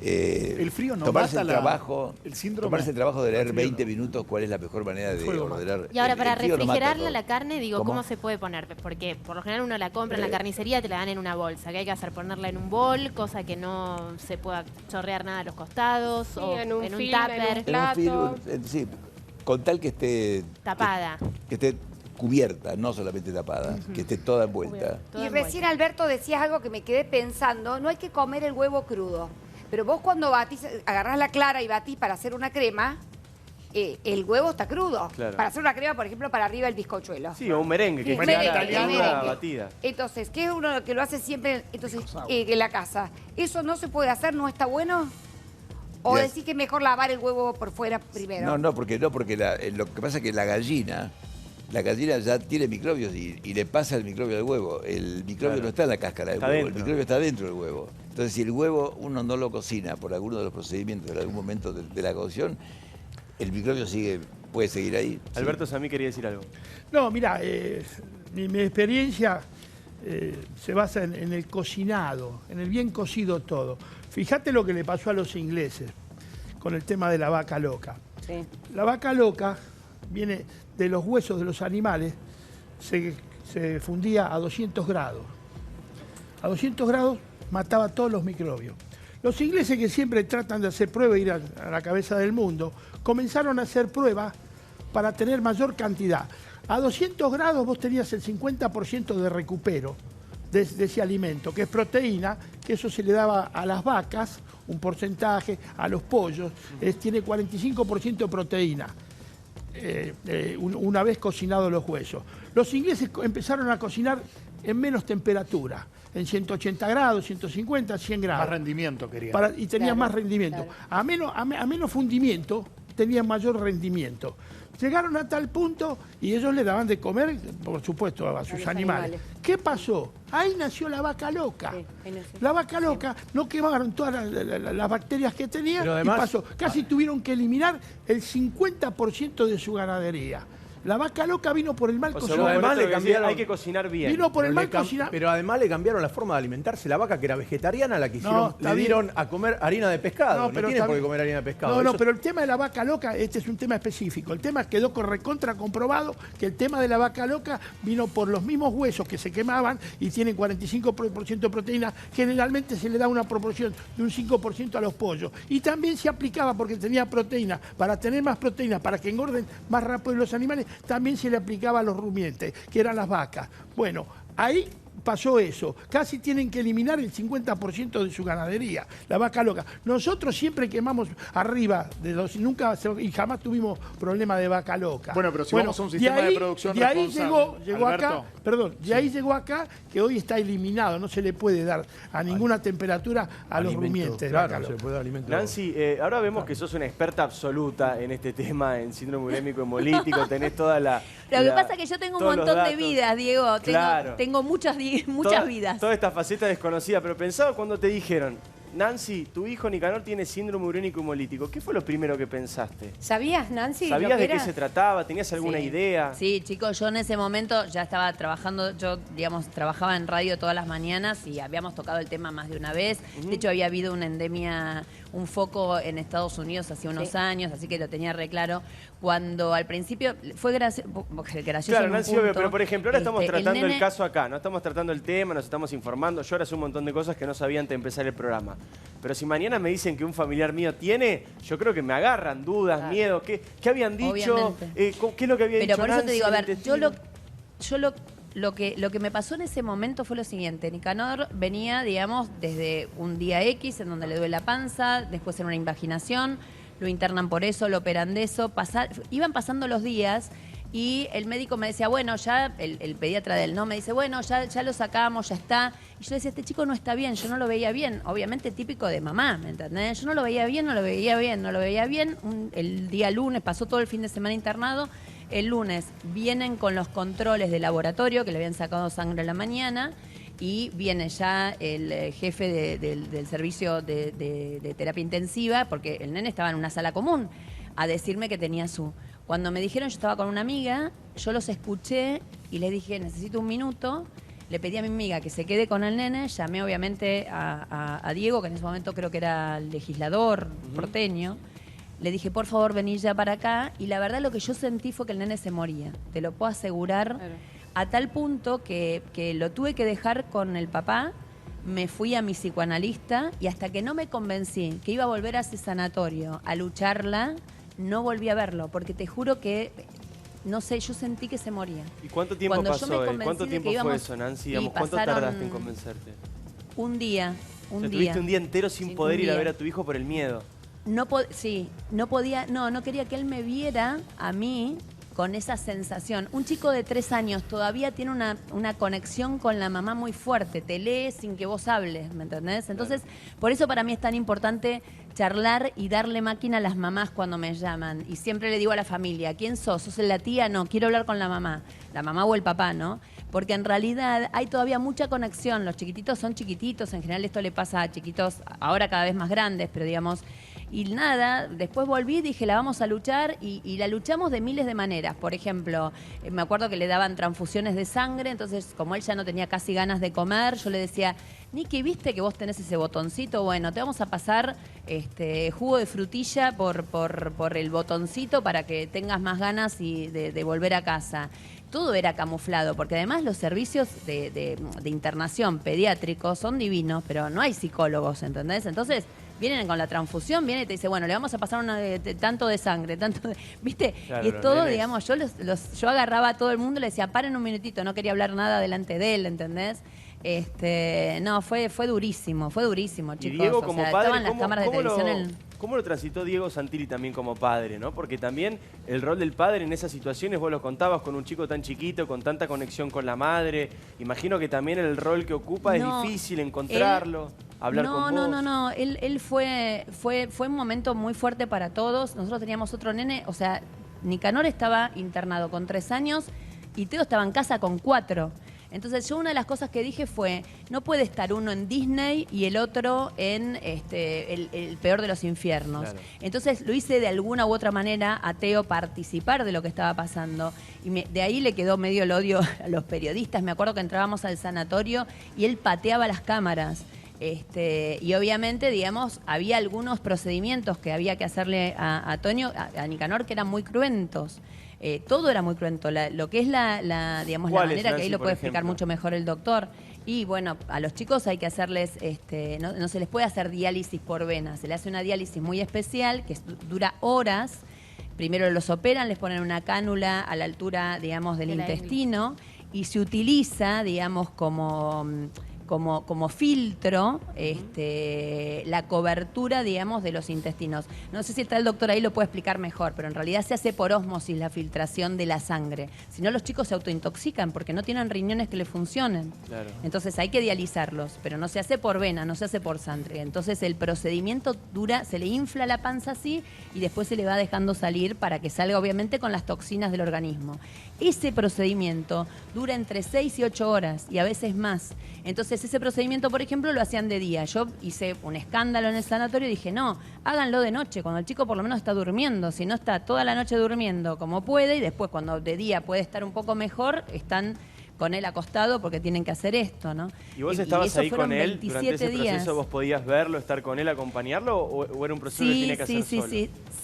El frío no tomarse mata el la- trabajo, el síndrome. tomarse el trabajo de leer El frío 20 no. minutos cuál es la mejor manera de fuego ordenar. Y ahora, El para frío no mata refrigerarla todo. la carne, digo, ¿Cómo? ¿cómo se puede poner? Porque por lo general uno la compra en la carnicería, te la dan en una bolsa. ¿Qué hay que hacer? Ponerla en un bol, cosa que no se pueda chorrear nada a los costados, Sí, o en un film, en tupper, un En un plato. film, sí, con tal que esté tapada. que esté cubierta, no solamente tapada, que esté toda envuelta. Todo Y envuelto. recién, Alberto, decías algo que me quedé pensando. No hay que comer el huevo crudo. Pero vos cuando batís, agarrás la clara y batís para hacer una crema, el huevo está crudo. Claro. Para hacer una crema, por ejemplo, para arriba el bizcochuelo. Sí, o un merengue, que es una batida. Entonces, ¿qué es uno que lo hace siempre en la casa? ¿Eso no se puede hacer? ¿No está bueno? ¿O decís que es mejor lavar el huevo por fuera primero? No, porque lo que pasa es que la gallina ya tiene microbios y le pasa el microbio al huevo. El microbio no está en la cáscara del huevo, el microbio está dentro del huevo. Entonces, si el huevo uno no lo cocina por alguno de los procedimientos en algún momento de la cocción, el microbio puede seguir ahí. Alberto Samí quería decir algo. No, mira, mi experiencia se basa en el cocinado, en el bien cocido todo. Fíjate lo que le pasó a los ingleses con el tema de la vaca loca. Sí. La vaca loca viene de los huesos de los animales, se fundía a 200 grados. A 200 grados mataba todos los microbios. Los ingleses, que siempre tratan de hacer pruebas e ir a la cabeza del mundo, comenzaron a hacer pruebas para tener mayor cantidad. A 200 grados vos tenías el 50% de recupero de ese alimento, que es proteína, que eso se le daba a las vacas, un porcentaje, a los pollos, tiene 45% de proteína. Una vez cocinados los huesos. Los ingleses empezaron a cocinar en menos temperatura, en 180 grados, 150, 100 grados. Más rendimiento querían. Y tenían más rendimiento. Claro. A menos fundimiento, tenían mayor rendimiento. Llegaron a tal punto y ellos le daban de comer, por supuesto, a sus animales. ¿Qué pasó? Ahí nació la vaca loca. Sí, la vaca loca, no quemaron todas las bacterias que tenía, pero además, y pasó. Casi tuvieron que eliminar el 50% de su ganadería. La vaca loca vino por el mal cocinado. Además le cambiaron, hay que cocinar bien. Vino por el mal cocinado. Pero además le cambiaron la forma de alimentarse. La vaca, que era vegetariana, la que hicieron, le dieron a comer harina de pescado. No tiene por qué comer harina de pescado. No, pero el tema de la vaca loca, este es un tema específico. El tema quedó recontra comprobado que el tema de la vaca loca vino por los mismos huesos que se quemaban y tienen 45% de proteína. Generalmente se le da una proporción de un 5% a los pollos. Y también se aplicaba, porque tenía proteína, para tener más proteína, para que engorden más rápido los animales, también se le aplicaba a los rumiantes, que eran las vacas. Bueno, ahí pasó eso. Casi tienen que eliminar el 50% de su ganadería, la vaca loca. Nosotros siempre quemamos arriba de y jamás tuvimos problema de vaca loca. Bueno, pero si vamos a un sistema de producción responsable. De ahí llegó acá, ahí llegó acá, que hoy está eliminado, no se le puede dar a ninguna temperatura a los rumiantes. Claro, se puede dar alimento. Nancy, ahora vemos que sos una experta absoluta en este tema, en síndrome urémico hemolítico, tenés toda la... Lo que pasa es que yo tengo un montón de vidas, Diego. Claro. Tengo muchas vidas. Toda esta faceta desconocida, pero pensaba cuando te dijeron, Nancy, tu hijo Nicanor tiene síndrome urémico hemolítico, ¿qué fue lo primero que pensaste? ¿Sabías, Nancy? ¿Sabías de qué se trataba? ¿Tenías alguna idea? Sí, chicos, yo en ese momento ya estaba trabajando, trabajaba en radio todas las mañanas y habíamos tocado el tema más de una vez. De hecho, había habido una endemia, un foco en Estados Unidos hace unos años, así que lo tenía re claro. Cuando al principio fue gracioso. Claro, Nancy, obvio, pero por ejemplo, ahora estamos tratando el caso acá, no estamos tratando el tema, nos estamos informando. Yo ahora sé un montón de cosas que no sabía antes de empezar el programa. Pero si mañana me dicen que un familiar mío tiene, yo creo que me agarran dudas, miedo. ¿Qué habían dicho? ¿Qué es lo que había dicho? Pero por eso te digo, a ver, yo lo que me pasó en ese momento fue lo siguiente. Nicanor venía, digamos, desde un día X, en donde le duele la panza, después en una invaginación, lo internan por eso, lo operan de eso. Iban pasando los días y el médico me decía, bueno, ya, el pediatra de él, ¿no? Me dice, bueno, ya lo sacamos, ya está. Y yo decía, este chico no está bien, yo no lo veía bien. Obviamente típico de mamá, ¿me entendés? Yo no lo veía bien. El día lunes, pasó todo el fin de semana internado. El lunes vienen con los controles de laboratorio, que le habían sacado sangre a la mañana, y viene ya el jefe del servicio de terapia intensiva, porque el nene estaba en una sala común, a decirme que tenía Cuando me dijeron, yo estaba con una amiga, yo los escuché y le dije, necesito un minuto. Le pedí a mi amiga que se quede con el nene, llamé obviamente a Diego, que en ese momento creo que era legislador porteño. Le dije, por favor, vení ya para acá. Y la verdad lo que yo sentí fue que el nene se moría. Te lo puedo asegurar. Claro. A tal punto que lo tuve que dejar con el papá. Me fui a mi psicoanalista y hasta que no me convencí que iba a volver a ese sanatorio a lucharla, no volví a verlo. Porque te juro que, no sé, yo sentí que se moría. ¿Y cuánto tiempo pasó? ¿Cuánto tiempo fue eso, Nancy? ¿Cuánto tardaste en convencerte? Un día. Tuviste un día entero sin poder ir a ver a tu hijo por el miedo. no quería que él me viera a mí con esa sensación. Un chico de 3 años todavía tiene una conexión con la mamá muy fuerte, te lee sin que vos hables, ¿me entendés? Entonces, por eso para mí es tan importante charlar y darle máquina a las mamás cuando me llaman. Y siempre le digo a la familia, ¿quién sos? ¿Sos la tía? No, quiero hablar con la mamá o el papá, ¿no? Porque en realidad hay todavía mucha conexión. Los chiquititos son chiquititos, en general esto le pasa a chiquitos ahora cada vez más grandes, pero digamos... Y nada, después volví, dije, la vamos a luchar y la luchamos de miles de maneras. Por ejemplo, me acuerdo que le daban transfusiones de sangre, entonces como él ya no tenía casi ganas de comer, yo le decía, Niki, ¿viste que vos tenés ese botoncito? Bueno, te vamos a pasar jugo de frutilla por el botoncito para que tengas más ganas de volver a casa. Todo era camuflado, porque además los servicios de internación pediátricos son divinos, pero no hay psicólogos, ¿entendés? Entonces... Vienen con la transfusión, viene y te dice, bueno, le vamos a pasar tanto de sangre, ¿viste? Claro, y es todo, digamos, yo agarraba a todo el mundo y le decía, paren un minutito, no quería hablar nada delante de él, ¿entendés? No, fue durísimo, chicos. Y Diego, como padre, estaban las cámaras de televisión ¿cómo lo transitó Diego Santilli también como padre, ¿no? Porque también el rol del padre en esas situaciones, vos lo contabas con un chico tan chiquito, con tanta conexión con la madre. Imagino que también el rol que ocupa es difícil encontrarlo, hablar con vos. No. Él fue un momento muy fuerte para todos. Nosotros teníamos otro nene, o sea, Nicanor estaba internado con 3 años y Teo estaba en casa con 4. Entonces yo una de las cosas que dije fue, no puede estar uno en Disney y el otro en el peor de los infiernos. Claro. Entonces lo hice de alguna u otra manera a Teo participar de lo que estaba pasando. Y de ahí le quedó medio el odio a los periodistas. Me acuerdo que entrábamos al sanatorio y él pateaba las cámaras. Y obviamente, digamos, había algunos procedimientos que había que hacerle a Toño, a Nicanor, que eran muy cruentos. Todo era muy cruento. Lo que es la manera, que ahí lo puede explicar mucho mejor el doctor. Y bueno, a los chicos hay que hacerles, no se les puede hacer diálisis por vena. Se le hace una diálisis muy especial que dura horas. Primero los operan, les ponen una cánula a la altura, digamos, del intestino y se utiliza, digamos, como filtro la cobertura, digamos, de los intestinos. No sé si está el doctor ahí, lo puede explicar mejor, pero en realidad se hace por ósmosis la filtración de la sangre. Si no, los chicos se autointoxican porque no tienen riñones que les funcionen. Claro. Entonces hay que dializarlos, pero no se hace por vena, no se hace por sangre. Entonces el procedimiento dura, se le infla la panza así y después se le va dejando salir para que salga obviamente con las toxinas del organismo. Ese procedimiento dura entre 6 y 8 horas y a veces más. Entonces ese procedimiento, por ejemplo, lo hacían de día. Yo hice un escándalo en el sanatorio y dije, no, háganlo de noche, cuando el chico por lo menos está durmiendo. Si no está toda la noche durmiendo como puede y después cuando de día puede estar un poco mejor, están con él acostado porque tienen que hacer esto, ¿no? ¿Y vos estabas ahí con él durante ese proceso? ¿Vos podías verlo, estar con él, acompañarlo o era un proceso que tenía que hacer solo?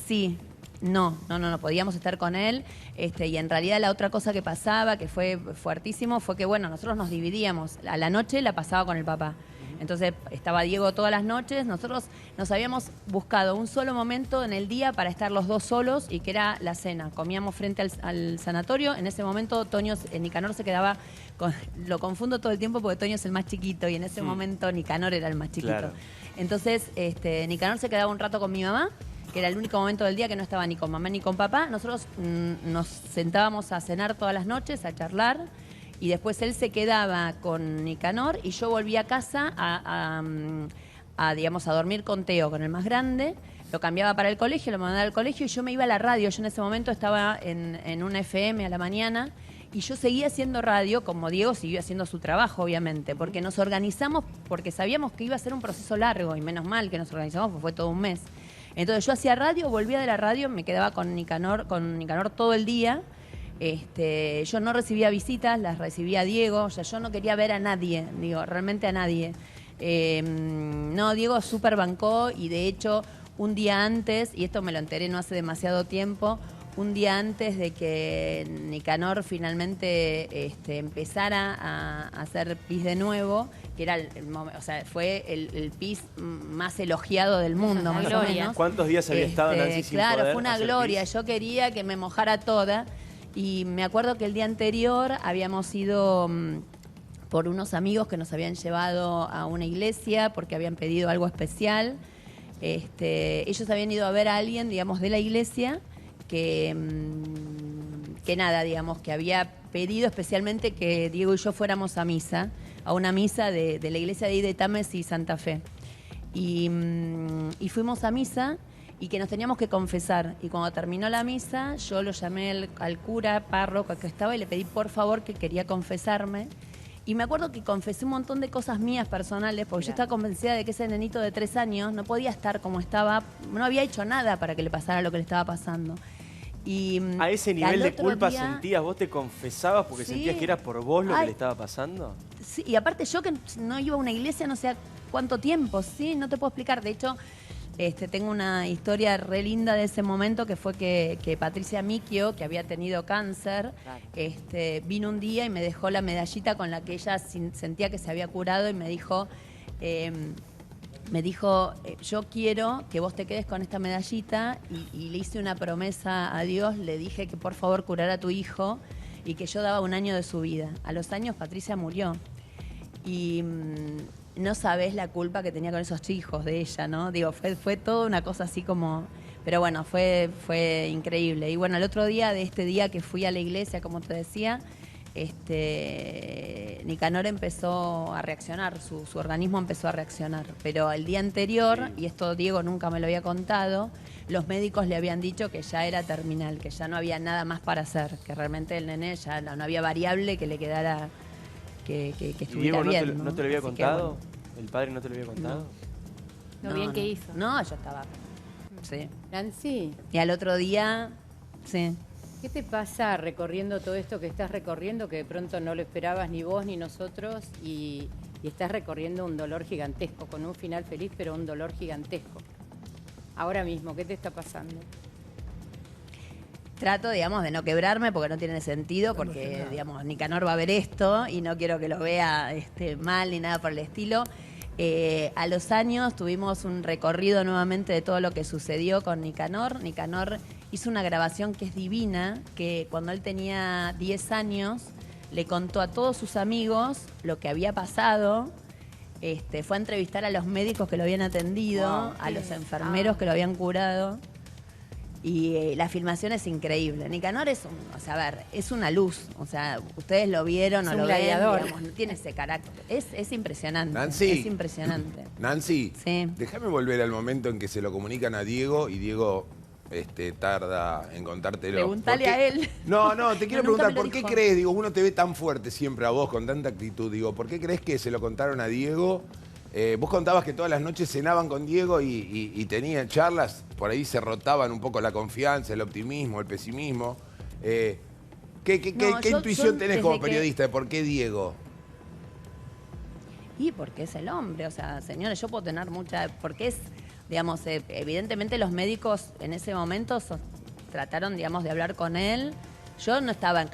Sí. No, podíamos estar con él y en realidad la otra cosa que pasaba, que fue fuertísimo, fue que bueno, nosotros nos dividíamos, a la noche la pasaba con el papá. Entonces estaba Diego todas las noches, nosotros nos habíamos buscado un solo momento en el día para estar los dos solos y que era la cena. Comíamos frente al sanatorio, en ese momento Nicanor se quedaba, lo confundo todo el tiempo porque Toño es el más chiquito y en ese momento Nicanor era el más chiquito. Claro. Entonces Nicanor se quedaba un rato con mi mamá, que era el único momento del día que no estaba ni con mamá ni con papá. Nosotros nos sentábamos a cenar todas las noches, a charlar, y después él se quedaba con Nicanor y yo volví a casa a dormir con Teo, con el más grande. Lo cambiaba para el colegio, lo mandaba al colegio y yo me iba a la radio. Yo en ese momento estaba en una FM a la mañana y yo seguía haciendo radio, como Diego siguió haciendo su trabajo, obviamente, porque nos organizamos, porque sabíamos que iba a ser un proceso largo y menos mal que nos organizamos, porque fue todo un mes. Entonces yo hacía radio, volvía de la radio, me quedaba con Nicanor todo el día. Yo no recibía visitas, las recibía Diego, o sea, yo no quería ver a nadie, realmente a nadie. Diego súper bancó y de hecho un día antes, y esto me lo enteré no hace demasiado tiempo, un día antes de que Nicanor finalmente empezara a hacer pis de nuevo, que era fue el pis más elogiado del mundo, más o menos. ¿Cuántos días había estado Nancy sin Claro, poder fue una gloria. Pis? Yo quería que me mojara toda. Y me acuerdo que el día anterior habíamos ido por unos amigos que nos habían llevado a una iglesia porque habían pedido algo especial. Ellos habían ido a ver a alguien, digamos, de la iglesia que nada, digamos, que había pedido especialmente que Diego y yo fuéramos a misa, a una misa de la iglesia de ahí de Tames y Santa Fe. Y fuimos a misa y que nos teníamos que confesar. Y cuando terminó la misa, yo lo llamé al cura, párroco que estaba, y le pedí por favor que quería confesarme. Y me acuerdo que confesé un montón de cosas mías personales, porque yo estaba convencida de que ese nenito de 3 años no podía estar como estaba, no había hecho nada para que le pasara lo que le estaba pasando. Y ¿a ese nivel de culpa sentías? ¿Vos te confesabas porque sentías que era por vos lo que le estaba pasando? Sí, y aparte yo que no iba a una iglesia no sé cuánto tiempo, sí, no te puedo explicar. De hecho, tengo una historia re linda de ese momento, que fue que Patricia Micchio, que había tenido cáncer, vino un día y me dejó la medallita con la que ella sentía que se había curado y me dijo, yo quiero que vos te quedes con esta medallita, y le hice una promesa a Dios, le dije que por favor curara a tu hijo y que yo daba 1 año de su vida. A los años Patricia murió y no sabés la culpa que tenía con esos hijos de ella, ¿no? Digo, fue toda una cosa así como... Pero bueno, fue increíble. Y bueno, el otro día de este día que fui a la iglesia, como te decía, Nicanor empezó a reaccionar, su organismo empezó a reaccionar. Pero el día anterior, y esto Diego nunca me lo había contado, los médicos le habían dicho que ya era terminal, que ya no había nada más para hacer, que realmente el nené ya no había variable que le quedara, que estuviera bien. ¿No te lo había contado? Bueno. ¿El padre no te lo había contado? Lo bien que hizo. No, yo estaba... Sí. Nancy. Y al otro día, sí. ¿Qué te pasa recorriendo todo esto que estás recorriendo, que de pronto no lo esperabas ni vos ni nosotros, y estás recorriendo un dolor gigantesco, con un final feliz, pero un dolor gigantesco? Ahora mismo, ¿qué te está pasando? Trato, digamos, de no quebrarme porque no tiene sentido, porque, digamos, Nicanor va a ver esto y no quiero que lo vea mal ni nada por el estilo. A los años tuvimos un recorrido nuevamente de todo lo que sucedió con Nicanor. Nicanor hizo una grabación que es divina, que cuando él tenía 10 años le contó a todos sus amigos lo que había pasado. Fue a entrevistar a los médicos que lo habían atendido, a los enfermeros que lo habían curado. Y la filmación es increíble. Nicanor es es una luz. O sea, ustedes lo vieron o lo ven, digamos, no tiene ese carácter. Es impresionante. Nancy. Es impresionante. Nancy, sí. Déjame volver al momento en que se lo comunican a Diego y Diego tarda en contártelo. Preguntale a él. No, te quiero preguntar, ¿por qué crees? Digo, uno te ve tan fuerte siempre a vos, con tanta actitud. Digo, ¿por qué crees que se lo contaron a Diego? Vos contabas que todas las noches cenaban con Diego y tenían charlas, por ahí se rotaban un poco la confianza, el optimismo, el pesimismo. ¿Qué intuición tenés como periodista de por qué Diego? Y porque es el hombre, o sea, señores, yo puedo tener porque es, digamos, evidentemente los médicos en ese momento trataron, digamos, de hablar con él. Yo no estaba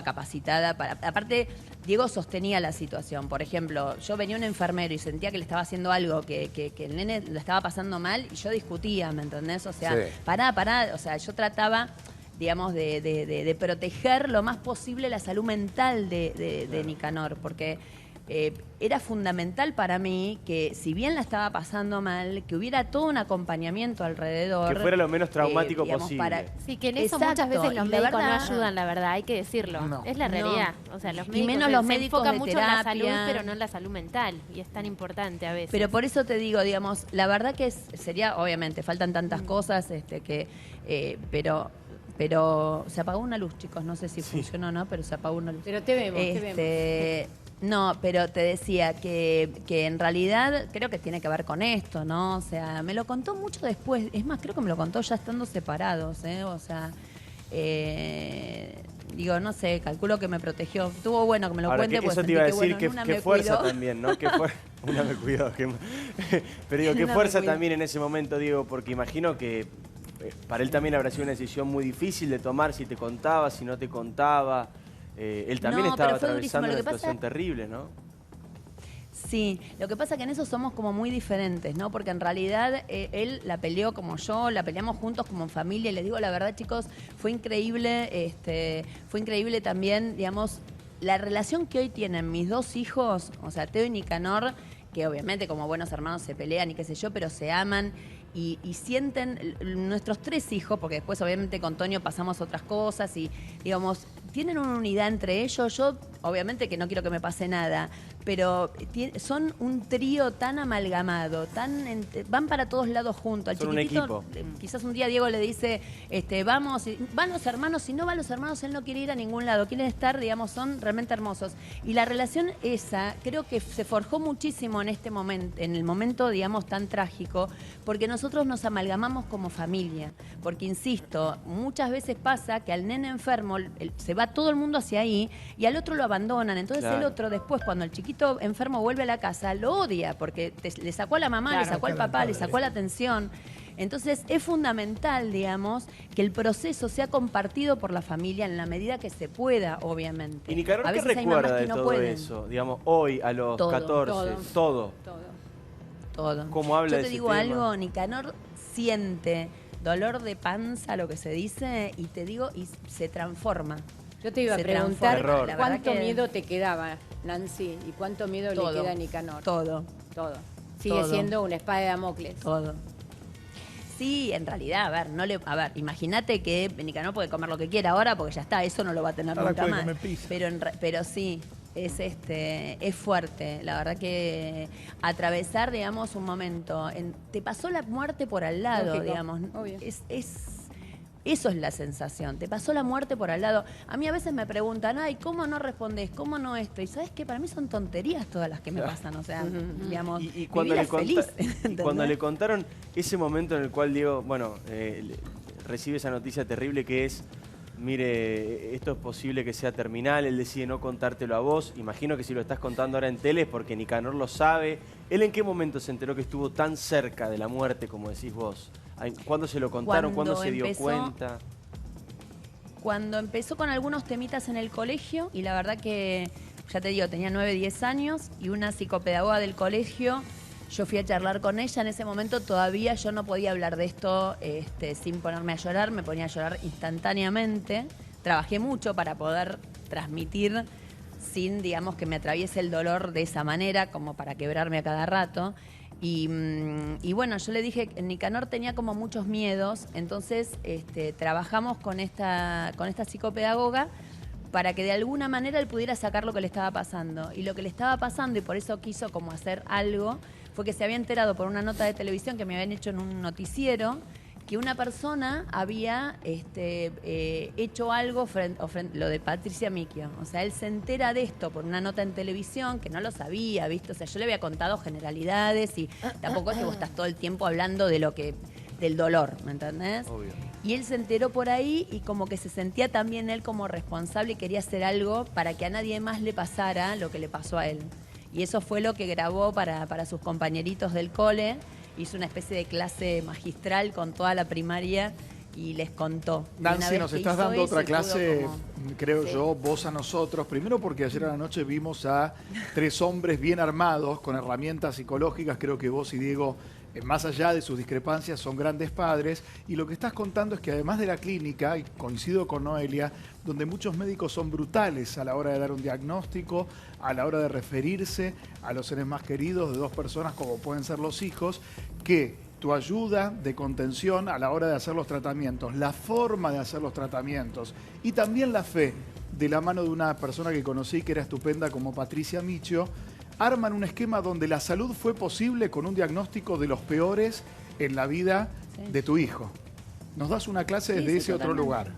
capacitada para... Aparte, Diego sostenía la situación. Por ejemplo, yo venía un enfermero y sentía que le estaba haciendo algo, que el nene le estaba pasando mal, y yo discutía, ¿me entendés? O sea, sí. pará. O sea, yo trataba, digamos, de proteger lo más posible la salud mental de Nicanor, porque... era fundamental para mí que, si bien la estaba pasando mal, que hubiera todo un acompañamiento alrededor. Que fuera lo menos traumático posible. Sí, que en eso muchas veces los médicos no ayudan, la verdad, hay que decirlo. No. Es la realidad. O sea, los médicos se enfocan mucho en la salud, pero no en la salud mental. Y es tan importante a veces. Pero por eso te digo, digamos, la verdad que sería, obviamente, faltan tantas cosas, pero se apagó una luz, chicos. No sé si funcionó o no, pero se apagó una luz. Pero te vemos, te vemos. No, pero te decía que en realidad creo que tiene que ver con esto, ¿no? O sea, me lo contó mucho después. Es más, creo que me lo contó ya estando separados, ¿eh? O sea, digo, no sé, calculo que me protegió. Estuvo bueno que me lo cuente. Eso te iba a decir, que fuerza también, ¿no? Una me cuidó. Pero digo, qué fuerza también en ese momento, Diego, porque imagino que para él también habrá sido una decisión muy difícil de tomar, si te contaba, si no te contaba. Él también estaba atravesando una situación terrible, ¿no? Sí, lo que pasa es que en eso somos como muy diferentes, ¿no? Porque en realidad él la peleó como yo, la peleamos juntos como en familia. Y les digo la verdad, chicos, fue increíble también, digamos, la relación que hoy tienen mis 2 hijos, o sea, Teo y Nicanor, que obviamente como buenos hermanos se pelean y qué sé yo, pero se aman y sienten, nuestros 3 hijos, porque después obviamente con Toño pasamos otras cosas y digamos, tienen una unidad entre ellos. Yo obviamente que no quiero que me pase nada, pero son un trío tan amalgamado, van para todos lados juntos. Al son chiquitito, un equipo. Quizás un día Diego le dice, vamos, van los hermanos, si no van los hermanos, él no quiere ir a ningún lado, quieren estar, digamos, son realmente hermosos. Y la relación esa, creo que se forjó muchísimo en este momento, en el momento, digamos, tan trágico, porque nosotros nos amalgamamos como familia. Porque, insisto, muchas veces pasa que al nene enfermo se va todo el mundo hacia ahí y al otro lo abandonan. Entonces el otro después, cuando el chiquito enfermo vuelve a la casa, lo odia porque le sacó a la mamá, le sacó al papá, le sacó la atención. Entonces es fundamental, digamos, que el proceso sea compartido por la familia en la medida que se pueda, obviamente. ¿Y Nicanor qué recuerda de todo eso? Digamos, hoy a los 14, todo. ¿Cómo habla de ese tema? Yo te digo algo, Nicanor siente dolor de panza, lo que se dice, y te digo, y se transforma. Yo te iba a preguntar cuánto miedo te quedaba, Nancy, y cuánto miedo le queda a Nicanor. Todo. Sigue siendo una espada de Damocles. Todo. Sí, en realidad, a ver, imagínate que Nicanor puede comer lo que quiera ahora porque ya está, eso no lo va a tener nunca más. Pero sí, es fuerte. La verdad que atravesar, digamos, un momento. Te pasó la muerte por al lado, lógico, digamos. Obvio. Eso es la sensación. Te pasó la muerte por al lado. A mí a veces me preguntan, ay, ¿cómo no respondés? ¿Cómo no esto? Y ¿sabes qué? Para mí son tonterías todas las que me pasan. O sea, digamos, y cuando mi vida es feliz. Y cuando le contaron ese momento en el cual Diego, recibe esa noticia terrible que es, mire, esto es posible que sea terminal, él decide no contártelo a vos. Imagino que si lo estás contando ahora en tele es porque Nicanor lo sabe. ¿Él en qué momento se enteró que estuvo tan cerca de la muerte, como decís vos? ¿Cuándo se lo contaron? ¿Cuándo se dio cuenta? Cuando empezó con algunos temitas en el colegio, y la verdad que, ya te digo, tenía 9, 10 años, y una psicopedagoga del colegio, yo fui a charlar con ella. En ese momento todavía yo no podía hablar de esto sin ponerme a llorar, me ponía a llorar instantáneamente. Trabajé mucho para poder transmitir sin, digamos, que me atraviese el dolor de esa manera, como para quebrarme a cada rato. Y bueno, yo le dije que Nicanor tenía como muchos miedos, entonces trabajamos con esta psicopedagoga para que de alguna manera él pudiera sacar lo que le estaba pasando. Y lo que le estaba pasando, y por eso quiso como hacer algo, fue que se había enterado por una nota de televisión que me habían hecho en un noticiero, que una persona había hecho algo lo de Patricia Micchio. O sea, él se entera de esto por una nota en televisión, que no lo sabía, ¿viste? O sea, yo le había contado generalidades y tampoco es que vos estás todo el tiempo hablando del dolor, ¿me entendés? Obvio. Y él se enteró por ahí y como que se sentía también él como responsable y quería hacer algo para que a nadie más le pasara lo que le pasó a él. Y eso fue lo que grabó para sus compañeritos del cole. Hizo una especie de clase magistral con toda la primaria y les contó. Nancy, nos estás dando otra clase, creo yo, vos a nosotros. Primero porque ayer a la noche vimos a 3 hombres bien armados, con herramientas psicológicas. Creo que vos y Diego, más allá de sus discrepancias, son grandes padres. Y lo que estás contando es que además de la clínica, y coincido con Noelia, donde muchos médicos son brutales a la hora de dar un diagnóstico, a la hora de referirse a los seres más queridos de 2 personas, como pueden ser los hijos, que tu ayuda de contención a la hora de hacer los tratamientos, la forma de hacer los tratamientos y también la fe de la mano de una persona que conocí que era estupenda como Patricia Micchio, arman un esquema donde la salud fue posible con un diagnóstico de los peores en la vida de tu hijo. Nos das una clase desde ese otro lugar.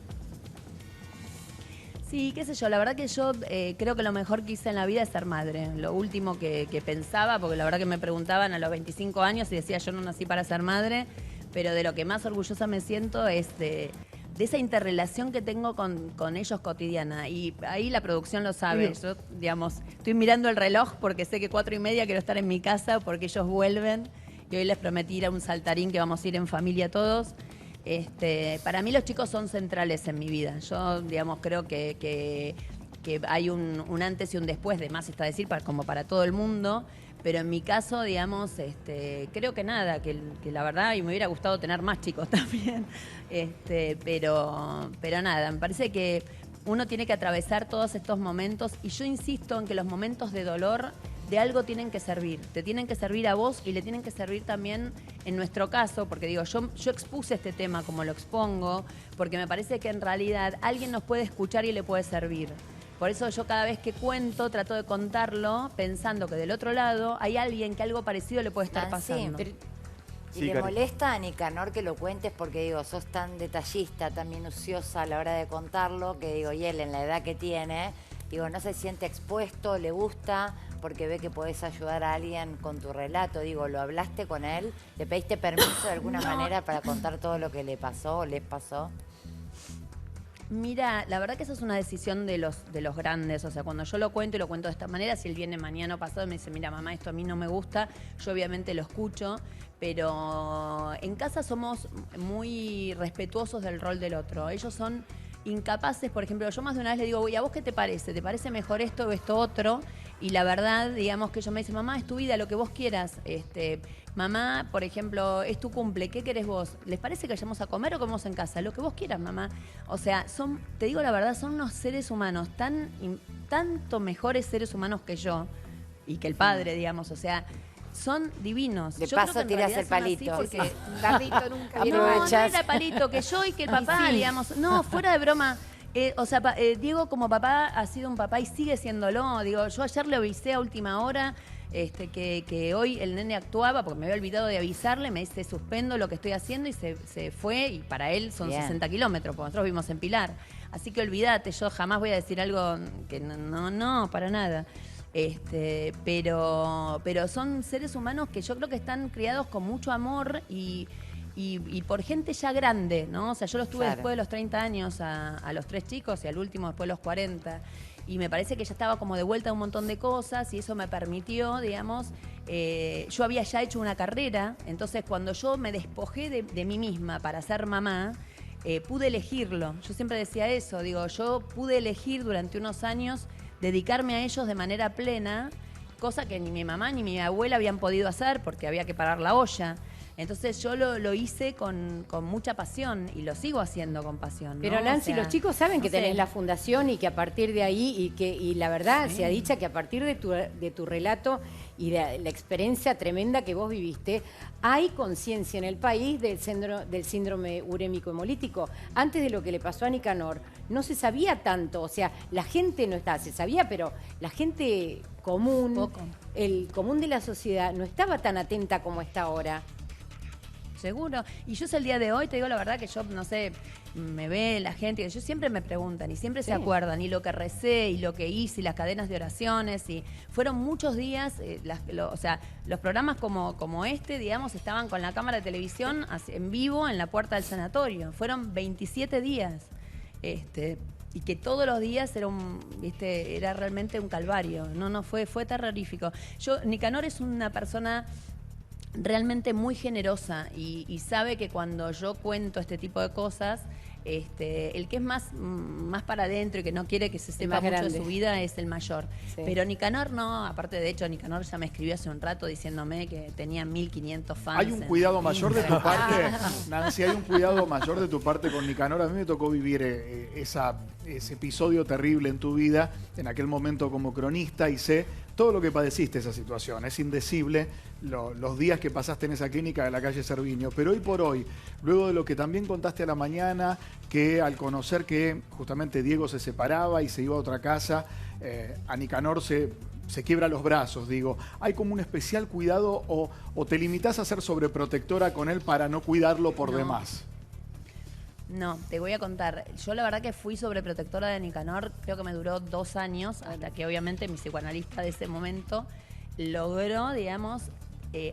Sí, qué sé yo, la verdad que yo creo que lo mejor que hice en la vida es ser madre. Lo último que pensaba, porque la verdad que me preguntaban a los 25 años y decía yo no nací para ser madre, pero de lo que más orgullosa me siento es de esa interrelación que tengo con ellos cotidiana. Y ahí la producción lo sabe. Yo, digamos, estoy mirando el reloj porque sé que 4:30 quiero estar en mi casa porque ellos vuelven. Y hoy les prometí ir a un saltarín que vamos a ir en familia todos. Para mí los chicos son centrales en mi vida. Yo, digamos, creo que hay un antes y un después, de más está decir, como para todo el mundo. Pero en mi caso, digamos, creo que nada, que la verdad, y me hubiera gustado tener más chicos también. Pero nada, me parece que uno tiene que atravesar todos estos momentos. Y yo insisto en que los momentos de dolor de algo tienen que servir. Te tienen que servir a vos y le tienen que servir también, en nuestro caso, porque digo, yo expuse este tema como lo expongo, porque me parece que en realidad alguien nos puede escuchar y le puede servir. Por eso yo cada vez que cuento, trato de contarlo pensando que del otro lado hay alguien que algo parecido le puede estar pasando. Y le molesta a Nicanor que lo cuentes porque, digo, sos tan detallista, tan minuciosa a la hora de contarlo, que digo, y él en la edad que tiene, digo, no se siente expuesto, le gusta, porque ve que podés ayudar a alguien con tu relato. Digo, ¿lo hablaste con él? ¿Le pediste permiso de alguna manera para contar todo lo que le pasó o les pasó? Mira, la verdad que eso es una decisión de los grandes. O sea, cuando yo lo cuento y lo cuento de esta manera, si él viene mañana o pasado y me dice, mira, mamá, esto a mí no me gusta, yo obviamente lo escucho, pero en casa somos muy respetuosos del rol del otro. Ellos son incapaces, por ejemplo, yo más de una vez le digo, ¿y a vos qué te parece? ¿Te parece mejor esto o esto otro? Y la verdad, digamos que ellos me dicen, mamá, es tu vida, lo que vos quieras. Mamá, por ejemplo, es tu cumple, ¿qué querés vos? ¿Les parece que vayamos a comer o comemos en casa? Lo que vos quieras, mamá. O sea, te digo la verdad, son unos seres humanos tanto mejores seres humanos que yo y que el padre, digamos, o sea, son divinos. De paso tiras el palito. Porque Tardito nunca. no era palito, que yo y que el papá, digamos, no, fuera de broma. Diego como papá ha sido un papá y sigue siéndolo. Digo, yo ayer le avisé a última hora que hoy el nene actuaba porque me había olvidado de avisarle, me dice suspendo lo que estoy haciendo y se fue, y para él son 60 kilómetros, porque nosotros vivimos en Pilar. Así que olvídate, yo jamás voy a decir algo que no, para nada. Pero son seres humanos que yo creo que están criados con mucho amor y por gente ya grande, ¿no? O sea, yo los tuve después de los 30 años a los 3 chicos y al último después de los 40. Y me parece que ya estaba como de vuelta a un montón de cosas y eso me permitió, digamos, yo había ya hecho una carrera, entonces cuando yo me despojé de mí misma para ser mamá, pude elegirlo. Yo siempre decía eso, digo, yo pude elegir durante unos años dedicarme a ellos de manera plena, cosa que ni mi mamá ni mi abuela habían podido hacer porque había que parar la olla. Entonces yo lo hice con mucha pasión y lo sigo haciendo con pasión, ¿no? Pero Nancy, o sea, los chicos saben que tenés sé. la fundación y que a partir de ahí, y la verdad sea dicha que a partir de tu relato y de la experiencia tremenda que vos viviste, hay conciencia en el país del síndrome urémico hemolítico. Antes de lo que le pasó a Nicanor, no se sabía tanto, o sea, la gente no estaba, se sabía, pero la gente común, el común de la sociedad, no estaba tan atenta como está ahora. Seguro. Y yo el día de hoy, te digo la verdad que yo, no sé, me ve la gente, ellos siempre me preguntan y siempre se acuerdan, y lo que recé, y lo que hice, y las cadenas de oraciones, y fueron muchos días, o sea, los programas como este, digamos, estaban con la cámara de televisión en vivo en la puerta del sanatorio. Fueron 27 días. Y que todos los días era realmente un calvario. No, fue terrorífico. Nicanor es una persona realmente muy generosa y sabe que cuando yo cuento este tipo de cosas, el que es más para adentro y que no quiere que se sepa mucho de su vida es el mayor. Sí. Pero Nicanor no, aparte de hecho Nicanor ya me escribió hace un rato diciéndome que tenía 1.500 fans. ¿Hay un cuidado mayor de tu parte, Nancy? ¿Hay un cuidado mayor de tu parte con Nicanor? A mí me tocó vivir ese episodio terrible en tu vida, en aquel momento como cronista, y sé todo lo que padeciste esa situación. Es indecible los días que pasaste en esa clínica de la calle Cerviño. Pero hoy por hoy, luego de lo que también contaste a la mañana, que al conocer que justamente Diego se separaba y se iba a otra casa, a Nicanor se quiebra los brazos, digo. ¿Hay como un especial cuidado o te limitás a ser sobreprotectora con él para no cuidarlo por demás? No, te voy a contar. Yo la verdad que fui sobreprotectora de Nicanor, creo que me duró 2 años, hasta que obviamente mi psicoanalista de ese momento logró, digamos,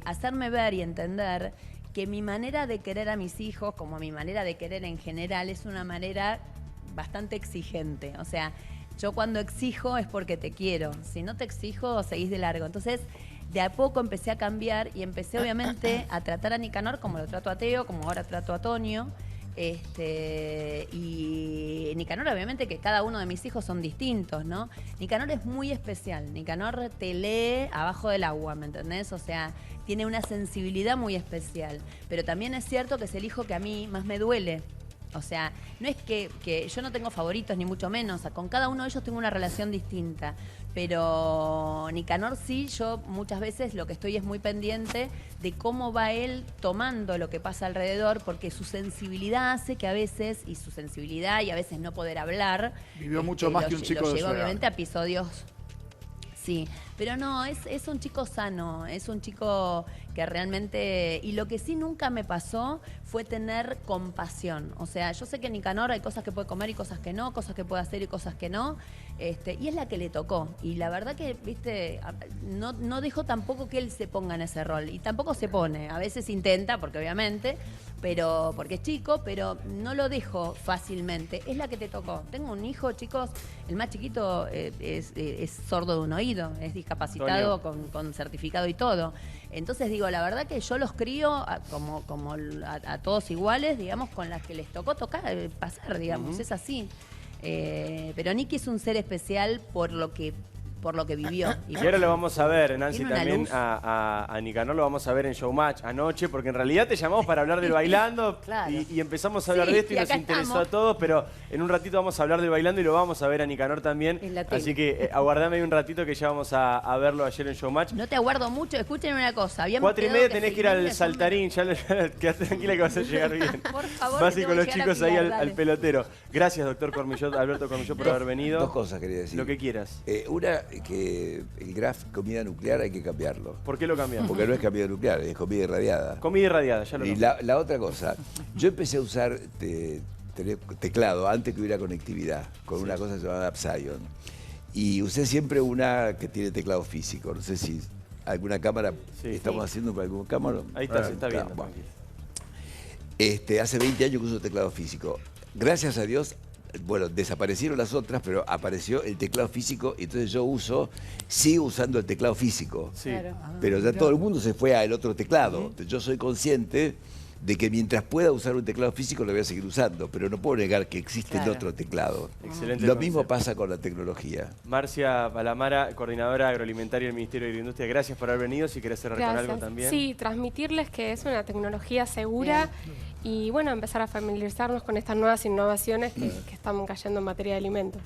hacerme ver y entender que mi manera de querer a mis hijos, como mi manera de querer en general, es una manera bastante exigente. O sea, yo cuando exijo es porque te quiero. Si no te exijo, seguís de largo. Entonces, de a poco empecé a cambiar y empecé obviamente a tratar a Nicanor como lo trato a Teo, como ahora trato a Tonio. Y Nicanor, obviamente que cada uno de mis hijos son distintos, ¿no? Nicanor es muy especial. Nicanor te lee abajo del agua, ¿me entendés? O sea, tiene una sensibilidad muy especial. Pero también es cierto que es el hijo que a mí más me duele. O sea, no es que yo no tengo favoritos, ni mucho menos. O sea, con cada uno de ellos tengo una relación distinta. Pero Nicanor sí, yo muchas veces lo que estoy es muy pendiente de cómo va él tomando lo que pasa alrededor, porque su sensibilidad hace que a veces, y su sensibilidad y a veces no poder hablar... Vivió mucho más que un chico de su edad. Obviamente a episodios... Sí, pero no, es un chico sano, es un chico que realmente... Y lo que sí nunca me pasó fue tener compasión. O sea, yo sé que Nicanor hay cosas que puede comer y cosas que no, cosas que puede hacer y cosas que no. Y es la que le tocó. Y la verdad que, viste, no dejo tampoco que él se ponga en ese rol. Y tampoco se pone. A veces intenta, porque obviamente, porque es chico, pero no lo dejo fácilmente. Es la que te tocó. Tengo un hijo, chicos, el más chiquito es sordo de un oído, es discapacitado con certificado y todo. Entonces digo, la verdad que yo los crío como a todos iguales, digamos, con las que les tocó pasar, digamos, es así. Pero Nicky es un ser especial por lo que vivió. Y ahora lo vamos a ver, Nancy, también a Nicanor lo vamos a ver en Showmatch anoche, porque en realidad te llamamos para hablar del Bailando y empezamos a hablar de esto y nos interesó a todos, pero en un ratito vamos a hablar del Bailando y lo vamos a ver a Nicanor también. Así que aguardame ahí un ratito que ya vamos a verlo ayer en Showmatch. No te aguardo mucho, escuchen una cosa. 4:30 tenés que ir al saltarín, ya quedate tranquila que vas a llegar bien. Por favor, vas a ir con los chicos ahí al pelotero. Gracias, doctor Cormillot, Alberto Cormillot, por haber venido. Dos cosas quería decir. Lo que quieras. Una, que el graph comida nuclear hay que cambiarlo. ¿Por qué lo cambiamos? Porque no es comida nuclear, es comida irradiada. Comida irradiada, ya lo Y la otra cosa, yo empecé a usar teclado antes que hubiera conectividad, con una cosa llamada Psion. Y usé siempre una que tiene teclado físico. No sé si alguna cámara estamos haciendo para alguna cámara. Ahí está, se está viendo. Bueno. Hace 20 años que uso teclado físico. Gracias a Dios, bueno, desaparecieron las otras, pero apareció el teclado físico y entonces yo sigo usando el teclado físico. Sí. Claro. Pero ya todo el mundo se fue al otro teclado. Entonces yo soy consciente de que mientras pueda usar un teclado físico lo voy a seguir usando, pero no puedo negar que existe el otro teclado. Excelente. Lo mismo pasa con la tecnología. Marcia Palamara, coordinadora agroalimentaria del Ministerio de Agriindustria, gracias por haber venido. Si querés cerrar con algo también. Sí, transmitirles que es una tecnología segura y bueno, empezar a familiarizarnos con estas nuevas innovaciones que están cayendo en materia de alimentos.